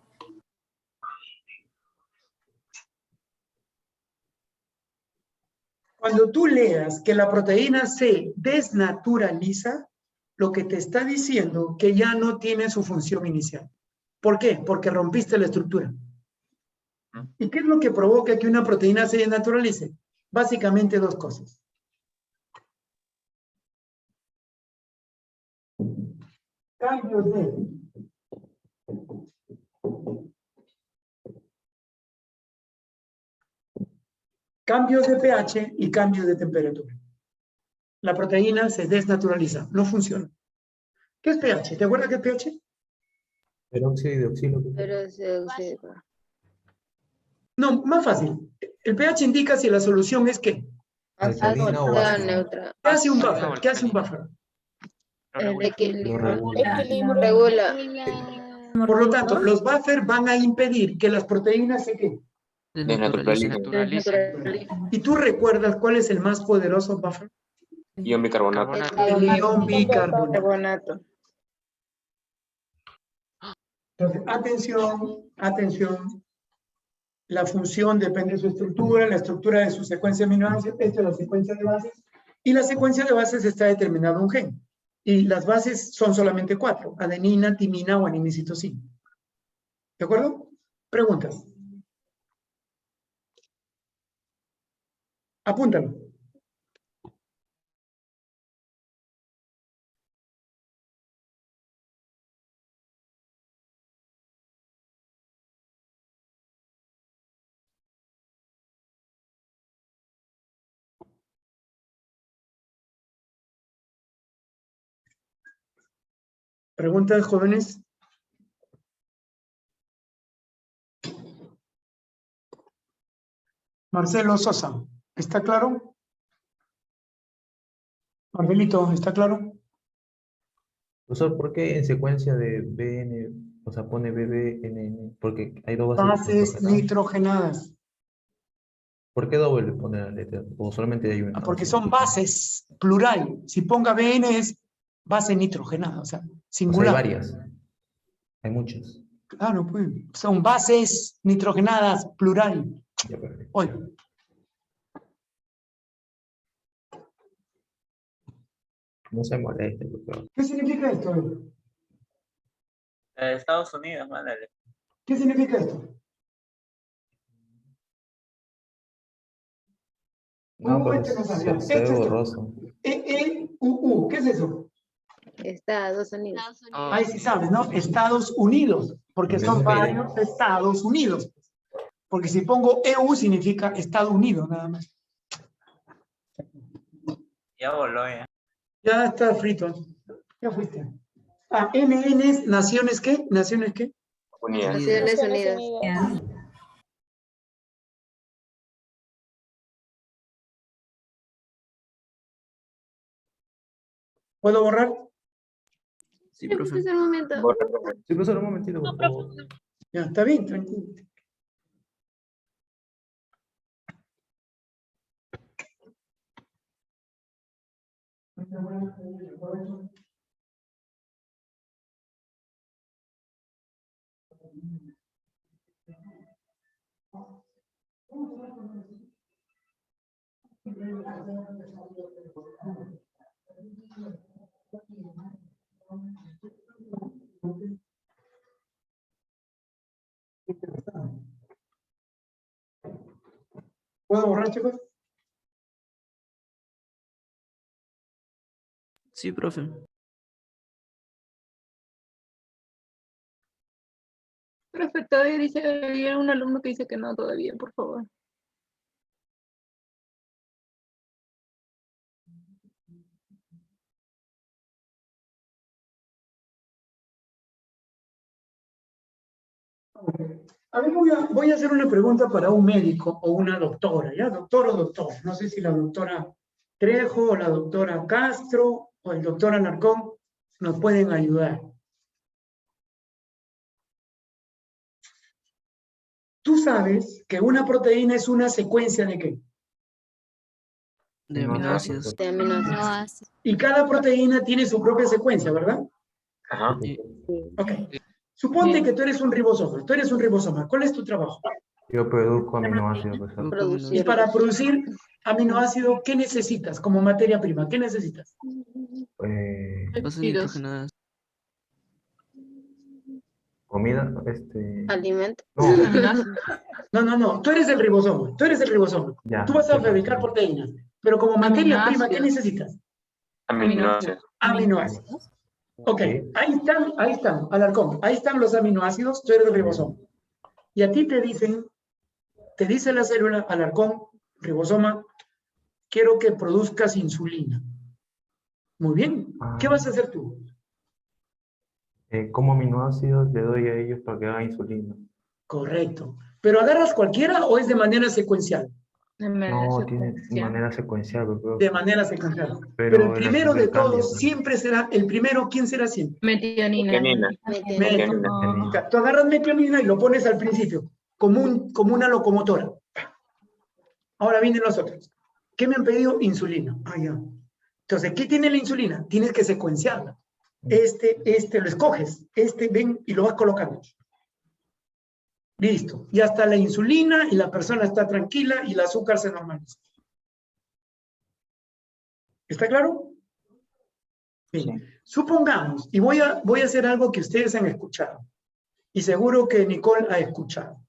Cuando tú leas que la proteína se desnaturaliza, lo que te está diciendo que ya no tiene su función inicial. ¿Por qué? Porque rompiste la estructura. ¿Y qué es lo que provoca que una proteína se desnaturalice? Básicamente dos cosas. Cambios de pH y cambios de temperatura. La proteína se desnaturaliza, no funciona. ¿Qué es pH? ¿Te acuerdas qué es pH? Peróxido y dioxilo. Pero se No, más fácil. El pH indica si la solución es ¿qué? Alcalina o ácida ácida. neutra. ¿Qué hace un Ácido buffer? ¿Qué hace un buffer? El Lo equilibrio. regula. Equilibrio. Regula. Por lo tanto, los buffers van a impedir que las proteínas se ¿qué? Desnaturaliza. Desnaturaliza. ¿Y tú recuerdas cuál es el más poderoso buffer? Ion bicarbonato. El ion bicarbonato. Carbonato. Entonces, atención, atención. La función depende de su estructura, la estructura de su secuencia de aminoácidos, esta es la secuencia de bases, y la secuencia de bases está determinada en un gen. Y las bases son solamente 4, adenina, timina, guanina y citosina. ¿De acuerdo? Preguntas. Apúntalo. ¿Preguntas, jóvenes? Marcelo Sosa, ¿está claro? Marcelito, ¿está claro? Profesor, ¿por qué en secuencia de BN, o sea, pone BBNN? Porque hay dos bases Bases nitrogenadas. nitrogenadas. ¿Por qué doble pone la letra? ¿O solamente hay una? Porque son bases, plural. Si ponga BN es base nitrogenada, o sea, O sea, hay singular. varias. Hay muchas. Claro, pues, son bases nitrogenadas, plural. Ya, perfecto. Hoy. No se moleste, por favor. ¿Qué significa esto? Estados Unidos, mándale. ¿Qué significa esto? No, pues este no sabe. se Este ve es borroso. ¿Qué es eso? Estados Unidos. Ahí sí sabes, ¿no? Estados Unidos, porque son varios Estados Unidos. Porque si pongo EU significa Estados Unidos, nada más. Ya voló, ya. Ya está frito. Ya fuiste. Ah, NN es Naciones ¿qué? ¿Naciones qué? Unidas. Naciones Unidas. ¿Puedo borrar? Sí, profe. Un momento. Sí, profesor, un momentito, por favor. Ya, está bien, tranquilo. ¿Puedo borrar, chicos? Sí, profe. Profe, todavía dice, hay un alumno que dice que no todavía, por favor. A ver, voy a hacer una pregunta para un médico o una doctora, ¿ya? Doctor o doctor. No sé si la doctora Trejo o la doctora Castro o el doctor Alarcón nos pueden ayudar. Tú sabes que una proteína es una secuencia ¿de qué? De aminoácidos. De aminoácidos. Y cada proteína tiene su propia secuencia, ¿verdad? Ajá. Ok. Suponte que tú eres un ribosoma. Tú eres un ribosoma. ¿Cuál es tu trabajo? Yo produzco aminoácidos, profesor. Producir. Y para producir aminoácido, ¿qué necesitas como materia prima? ¿Qué necesitas? Bases nitrogenadas. Comida, Alimento. No. Tú eres el ribosoma. Tú eres el ribosoma. Ya, Tú vas a ya, fabricar proteínas. Pero como materia prima, ¿qué necesitas? Aminoácidos. Aminoácidos. Ok, ahí están, Alarcón. Ahí están los aminoácidos. Tú eres el ribosoma. Y a ti te dice la célula, Alarcón, ribosoma, quiero que produzcas insulina. Muy bien. ¿Qué vas a hacer tú? como aminoácidos le doy a ellos para que hagan insulina. Correcto. ¿Pero agarras cualquiera o es de manera secuencial? No, tiene manera secuencial, profesor. De manera secuencial. Pero el primero de cambia, todos siempre será, el primero, ¿quién será siempre? Metionina. Metionina. Tú agarras metionina y lo pones al principio, como una locomotora. Ahora vienen los otros. ¿Qué me han pedido? Insulina. Ah, ya. Entonces, ¿qué tiene la insulina? Tienes que secuenciarla. Este lo escoges. Ven y lo vas colocando. Listo. Ya está la insulina y la persona está tranquila y el azúcar se normaliza. ¿Está claro? Bien. Supongamos, y voy a hacer algo que ustedes han escuchado. Y seguro que Nicole ha escuchado.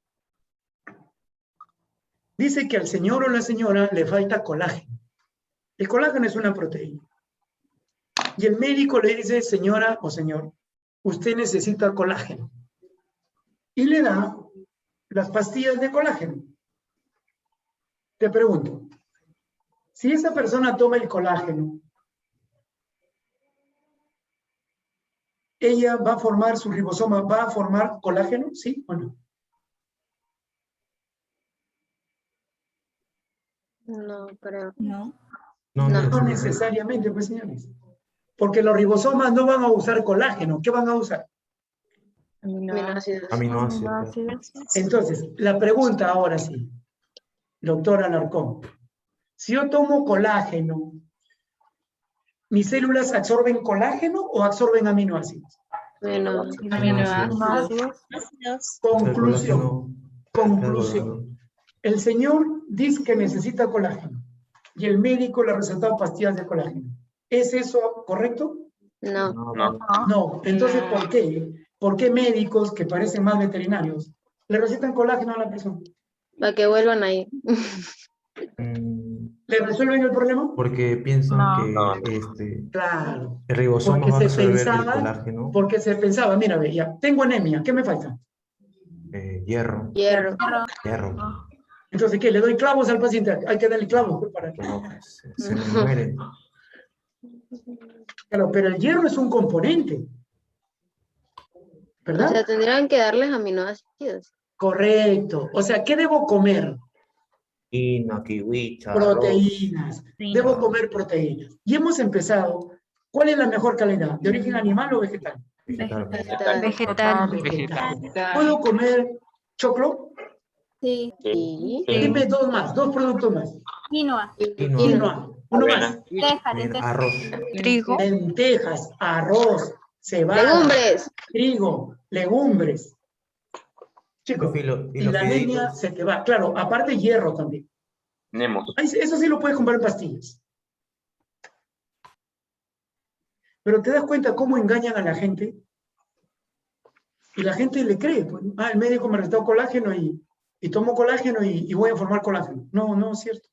Dice que al señor o la señora le falta colágeno. El colágeno es una proteína. Y el médico le dice, señora o señor, usted necesita colágeno. Y le da las pastillas de colágeno. Te pregunto, si esa persona toma el colágeno, ¿ella va a formar su ribosoma, va a formar colágeno? ¿Sí o no? No creo. No necesariamente, pues señores. Porque los ribosomas no van a usar colágeno. ¿Qué van a usar? Aminoácidos. Entonces, la pregunta ahora sí, doctora Alarcón. Si yo tomo colágeno, ¿mis células absorben colágeno o absorben aminoácidos? Aminoácidos. Conclusión. El señor dice que necesita colágeno y el médico le ha recetado pastillas de colágeno. ¿Es eso correcto? No. No. Entonces, ¿por qué? ¿Por qué médicos que parecen más veterinarios le recetan colágeno a la persona? Para que vuelvan ahí. ¿Le resuelven el problema? Porque piensan Claro. el ribosoma Porque va a se absorber el pensaba, colágeno. porque se pensaba, mira, ve, ya, tengo anemia, ¿qué me falta? Hierro. Entonces, ¿qué? ¿Le doy clavos al paciente? Hay que darle clavos para que No, se me muere. Claro, pero el hierro es un componente. ¿Verdad? O sea, tendrían que darles aminoácidos. Correcto. O sea, ¿qué debo comer? Kiwi, Proteínas. Debo comer proteínas. Y hemos empezado. ¿Cuál es la mejor calidad? ¿De origen animal o vegetal? Vegetal. ¿Puedo comer choclo? Sí. Dime dos productos más. Quinoa. Uno más. Arroz. Trigo. Lentejas, arroz, cebada. Legumbres. Trigo, legumbres. Chicos, Y y los la anemia fideitos. se te va. Claro, aparte hierro también. Nemos. Eso sí lo puedes comprar en pastillas. Pero te das cuenta cómo engañan a la gente. Y la gente le cree. Pues, el médico me recetó colágeno y tomo colágeno y voy a formar colágeno. No, no es cierto.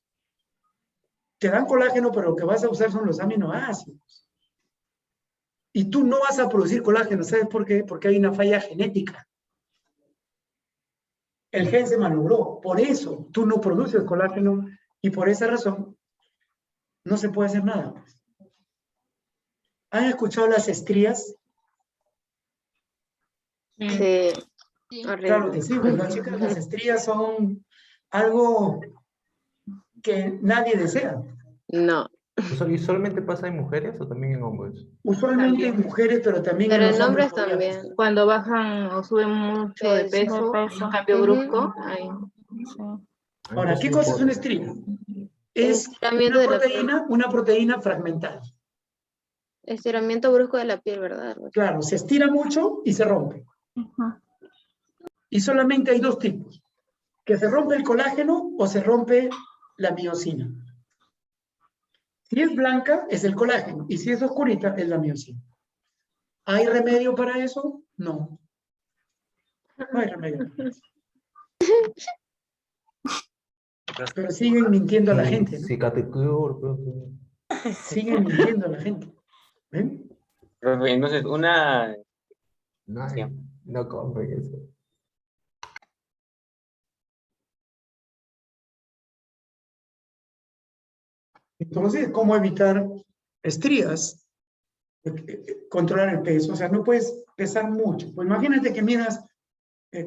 Te dan colágeno, pero lo que vas a usar son los aminoácidos. Y tú no vas a producir colágeno. ¿Sabes por qué? Porque hay una falla genética. El gen se malogró. Por eso tú no produces colágeno y por esa razón no se puede hacer nada. ¿Han escuchado las estrías? Sí. Claro que sí, ¿verdad, chicas? Las estrías son algo que nadie desea. No. ¿Y solamente pasa en mujeres o también en hombres? Usualmente en También. mujeres, pero también Pero en los en hombres hombres podría también. pasar. Cuando bajan o suben mucho de peso, un cambio brusco, ahí. Ahora, ¿qué cosa es una estría? Es Estiramiento de la piel. una proteína fragmentada. Estiramiento brusco de la piel, ¿verdad? Claro, se estira mucho y se rompe. Y solamente hay dos tipos. Que se rompe el colágeno o se rompe la miosina. Si es blanca, es el colágeno. Y si es oscurita, es la miosina. ¿Hay remedio para eso? No. No hay remedio para eso. Pero siguen mintiendo a la gente, ¿no? Siguen mintiendo a la gente. ¿Ven? Profe, entonces, No compren eso. Entonces, ¿cómo evitar estrías? Controlar el peso. O sea, no puedes pesar mucho. Pues imagínate que midas,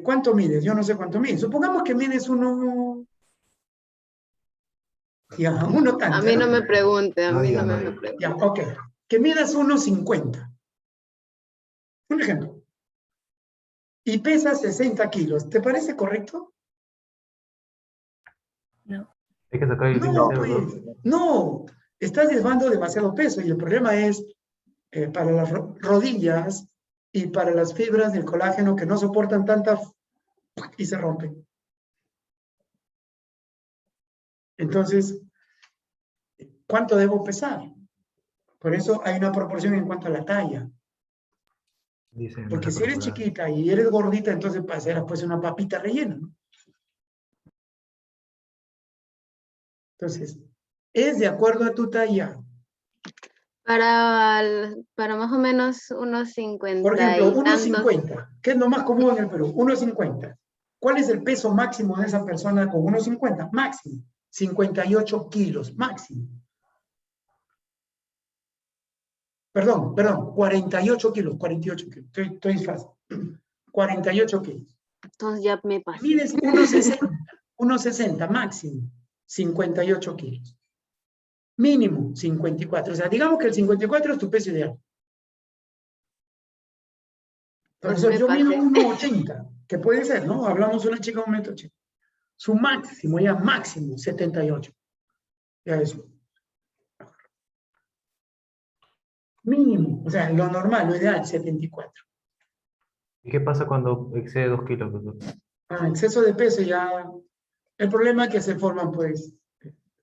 ¿cuánto mides? Yo no sé cuánto mides. Supongamos que mides uno... Ya, uno tanto. A mí no me pregunte, a mí no me pregunte. Ya, ok. Que midas 1,50. Un ejemplo. Y pesas 60 kilos. ¿Te parece correcto? Hay que sacar el No, índice, ¿verdad? pues, no. Estás llevando demasiado peso y el problema es para las rodillas y para las fibras del colágeno que no soportan tanta y se rompen. Entonces, ¿cuánto debo pesar? Por eso hay una proporción en cuanto a la talla. Dice Porque masa si eres corporal. chiquita y eres gordita, entonces serás pues una papita rellena, ¿no? Entonces, es de acuerdo a tu talla. Para más o menos unos 50 Por ejemplo, y tantos. 1,50, que es lo más común en el Perú, 1,50. ¿Cuál es el peso máximo de esa persona con 1,50? Máximo, 58 kilos, máximo. Perdón, 48 kilos, 48 kilos, estoy fácil. 48 kilos. Entonces ya me pasé. Mides 1,60 máximo, 58 kilos. Mínimo 54, o sea, digamos que el 54 es tu peso ideal. Profesor, yo mido 1,80, que puede ser, ¿no? Hablamos de una chica de 1,80 m. Su máximo, ya máximo, 78. Ya eso. Mínimo, o sea, lo normal, lo ideal, 74. ¿Y qué pasa cuando excede 2 kilos, profesor? Exceso de peso ya... El problema es que se forman, pues,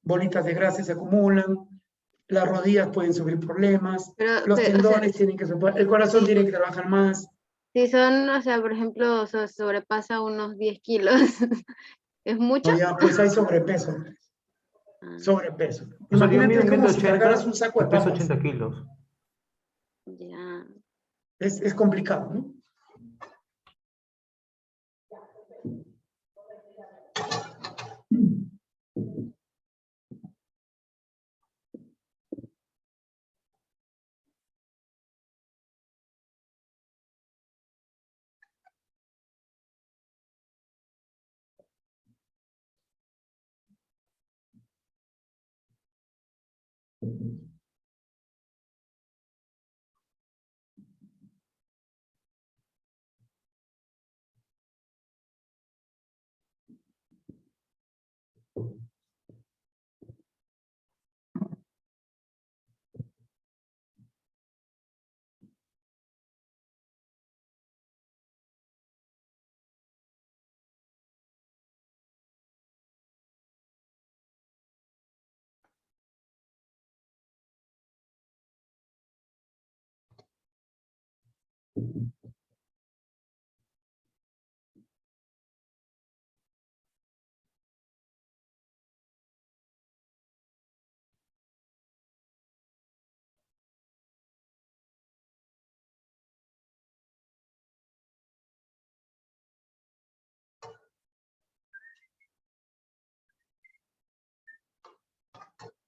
bolitas de grasa se acumulan, las rodillas pueden sufrir problemas, los tendones tienen que soportar, el corazón tiene que trabajar más. Si son, o sea, por ejemplo, sobrepasa unos 10 kilos, ¿es mucho? Ya, pues hay sobrepeso. Sobrepeso. O sea, yo Imagínate mido como si 1,80 cargaras un saco y de peso papas. 80 kilos. Ya. Es complicado, ¿no?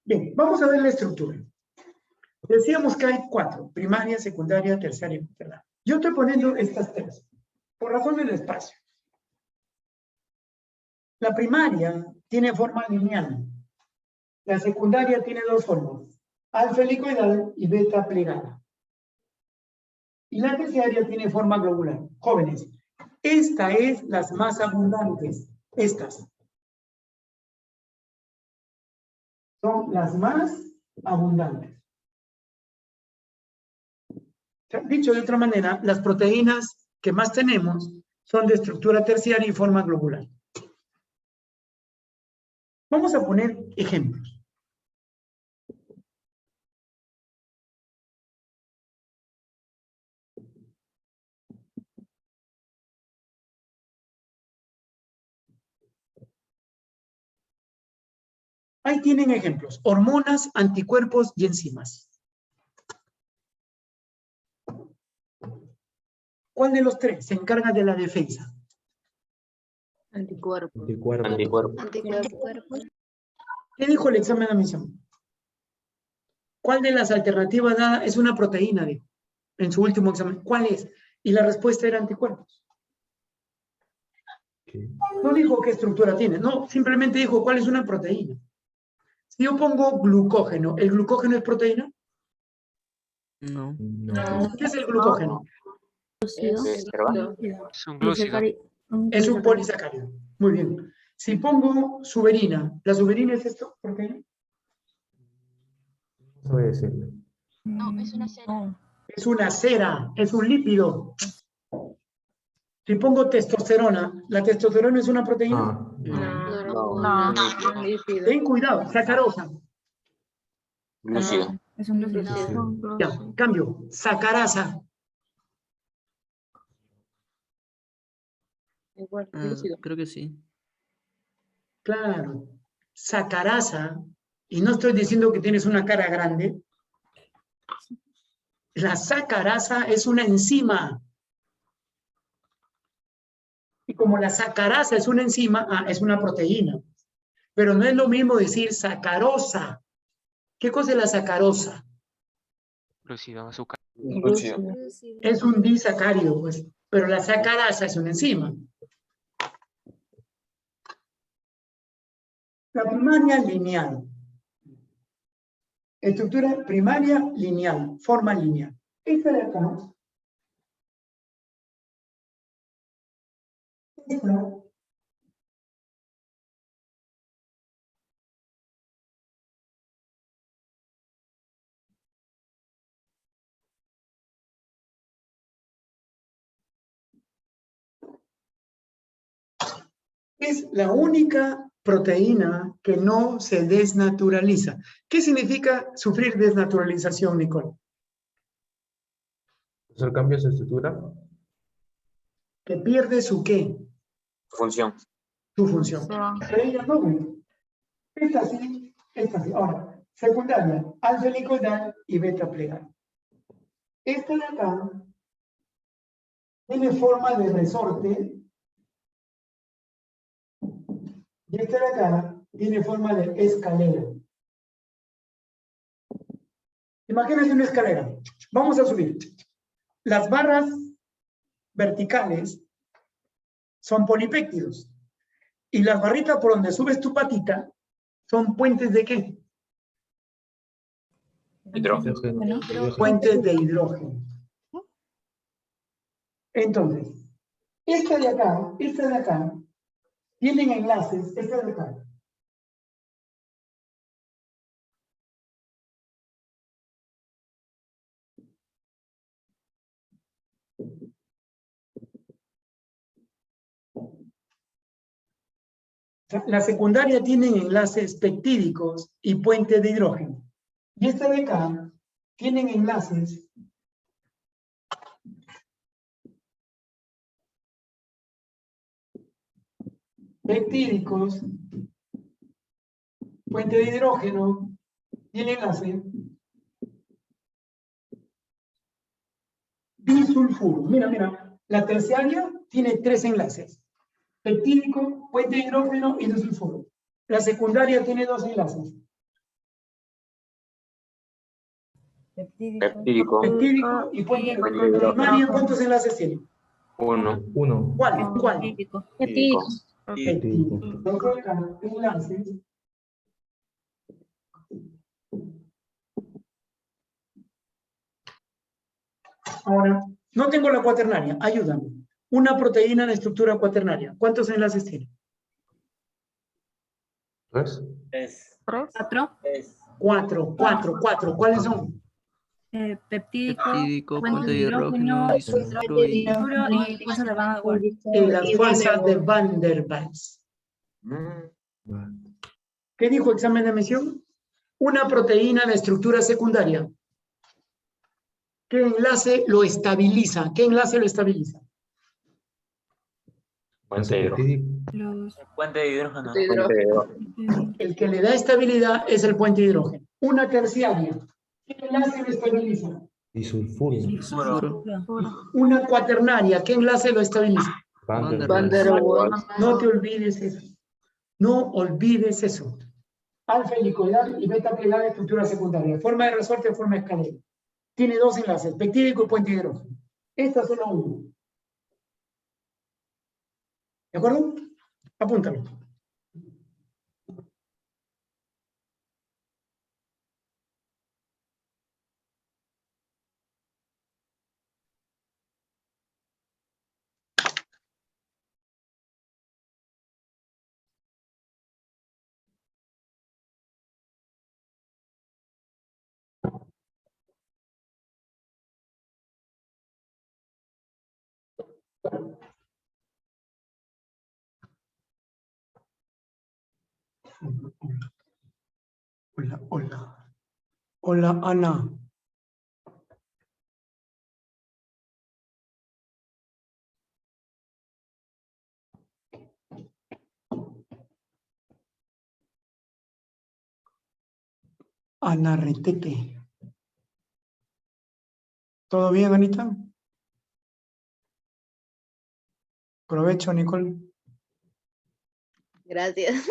Bien, vamos a ver la estructura. Decíamos que hay 4, primaria, secundaria, terciaria y cuaternaria. Yo estoy poniendo estas 3, por razón del espacio. La primaria tiene forma lineal. La secundaria tiene dos formas, alfa helicoidal y beta plegada. Y la terciaria tiene forma globular. Jóvenes, esta es las más abundantes. Estas son las más abundantes. Dicho de otra manera, las proteínas que más tenemos son de estructura terciaria y forma globular. Vamos a poner ejemplos. Ahí tienen ejemplos, hormonas, anticuerpos y enzimas. ¿Cuál de los tres se encarga de la defensa? Anticuerpo. Anticuerpo. ¿Qué dijo el examen de admisión? ¿Cuál de las alternativas dadas es una proteína? Dijo, en su último examen. ¿Cuál es? Y la respuesta era anticuerpos. No dijo qué estructura tiene, no, simplemente dijo cuál es una proteína. Si yo pongo glucógeno, ¿el glucógeno es proteína? No. ¿Qué es el glucógeno? Es un glúcido. Es un polisacárido. Muy bien. Si pongo suberina, ¿la suberina es esto? ¿Proteína? No voy a decirle. No, es una cera. Es una cera, es un lípido. Si pongo testosterona, ¿la testosterona es una proteína? No. Ten cuidado, sacarosa. Glúcido. Es un glúcido. Ya, cambio, sacarasa. Creo que sí. Claro, sacarasa, y no estoy diciendo que tienes una cara grande, la sacarasa es una enzima. Y como la sacarasa es una enzima, es una proteína. Pero no es lo mismo decir sacarosa. ¿Qué cosa es la sacarosa? Glúcido, azúcar. Glúcido. Es un disacárido, pues. Pero la sacarasa es una enzima. La primaria lineal. Estructura primaria lineal, forma lineal. Esta de acá. Esta. Es la única proteína que no se desnaturaliza. ¿Qué significa sufrir desnaturalización, Nicole? ¿El cambio de su estructura? Que pierde su qué, Función. su función. Pero ella no, güey. Esta sí, esta sí. Ahora, secundaria, alfa helicoidal y beta plegada. Esta de acá tiene forma de resorte y esta de acá tiene forma de escalera. Imagínense una escalera. Vamos a subir. Las barras verticales son polipéptidos. Y las barritas por donde subes tu patita son puentes de ¿qué? Hidrógeno. Puentes de hidrógeno. Entonces, esta de acá, tienen enlaces, esta de acá. La secundaria tienen enlaces peptídicos y puentes de hidrógeno. Y esta de acá tienen enlaces peptídicos, puente de hidrógeno y el enlace disulfuro. Mira, la terciaria tiene 3 enlaces. Peptídico, puente de hidrógeno y disulfuro. La secundaria tiene 2 enlaces. Peptídico. Peptídico y puente de hidrógeno. María, ¿cuántos enlaces tiene? Uno. ¿Cuál? Peptídico. Enlaces. Ahora, no tengo la cuaternaria, ayúdame. Una proteína de estructura cuaternaria, ¿cuántos enlaces tiene? ¿Tres? Cuatro. Cuatro. ¿Cuáles son? Peptídico, Peptídico, puente puente de de hidrógeno, disulfuro y y fuerza de Van der Waals. Las fuerzas de Van der Waals. ¿Qué dijo examen de admisión? Una proteína de estructura secundaria. ¿Qué enlace lo estabiliza? ¿Ququé enlace lo estabiliza? Puente de hidrógeno. Puente de hidrógeno. Puente de hidrógeno. El que le da estabilidad es el puente de hidrógeno. Una terciaria. ¿Qué enlace lo estabiliza? Disulfuro. Una cuaternaria. ¿Qué enlace lo estabiliza? Van der Van der Waals. No te olvides eso. No olvides eso. Alfa helicoidal y beta plegada de estructura secundaria. Forma de resorte, forma de escalera. Tiene dos enlaces, peptídico y puente de hidrógeno. Esta solo uno. ¿De acuerdo? Apúntalo. Hola, Ana. Ana Retete. ¿Todo bien, Anita? Provecho, Nicole. Gracias.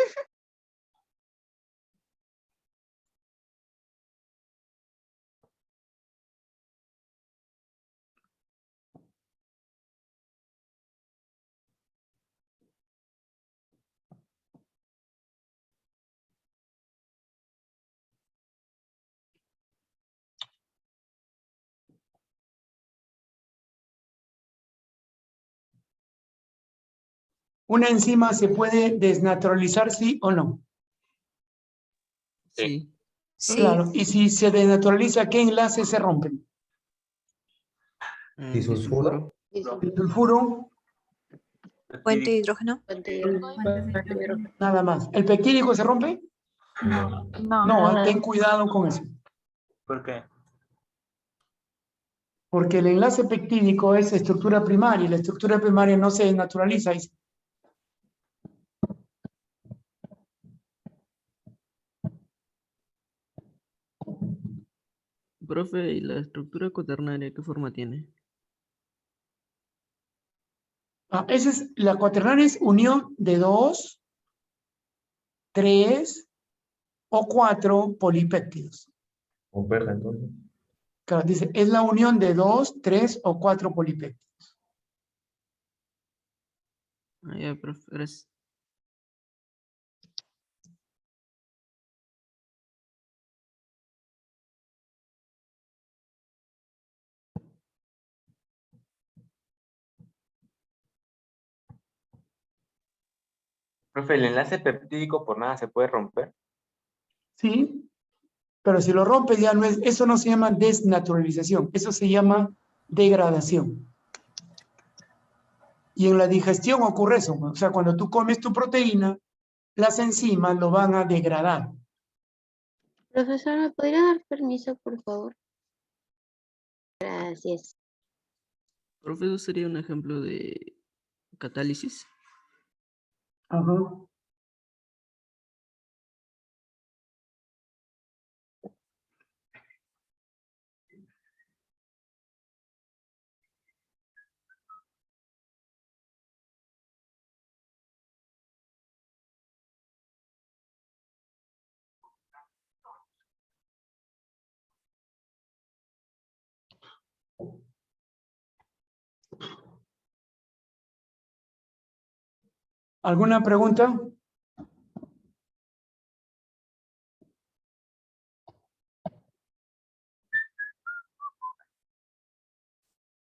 ¿Una enzima se puede desnaturalizar, sí o no? Sí. Claro, y si se desnaturaliza, ¿qué enlaces se rompen? Disulfuro. El sulfuro, Puente de hidrógeno. nada más. ¿El peptídico se rompe? No, ten cuidado con eso. ¿Por qué? Porque el enlace peptídico es estructura primaria y la estructura primaria no se desnaturaliza. Profe, ¿y la estructura cuaternaria qué forma tiene? Esa es, la cuaternaria es unión de 2, 3 o 4 polipéptidos. Con perra, entonces. Claro, dice, es la unión de 2, 3 o 4 polipéptidos. Ah, ya, profe, gracias. Profe, ¿el enlace peptídico por nada se puede romper? Sí, pero si lo rompe ya no es, eso no se llama desnaturalización, eso se llama degradación. Y en la digestión ocurre eso, o sea, cuando tú comes tu proteína, las enzimas lo van a degradar. Profesor, ¿me podría dar permiso, por favor? Gracias. Profe, ¿eso sería un ejemplo de catálisis? Ajá. ¿Alguna pregunta?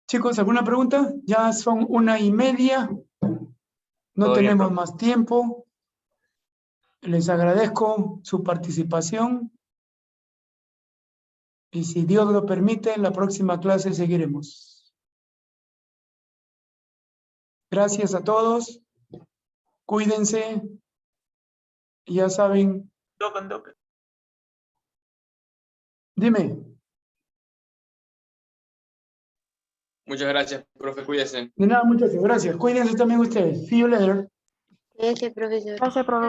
Chicos, ¿alguna pregunta? Ya son 1:30. No Todo bien, tenemos profe. más tiempo. Les agradezco su participación. Y si Dios lo permite, en la próxima clase seguiremos. Gracias a todos. Cuídense. Ya saben. Dime. Muchas gracias, profe, cuídese. De nada, muchachos. Gracias. Cuídense también ustedes. See you later. Gracias, profesor. Gracias, profesor.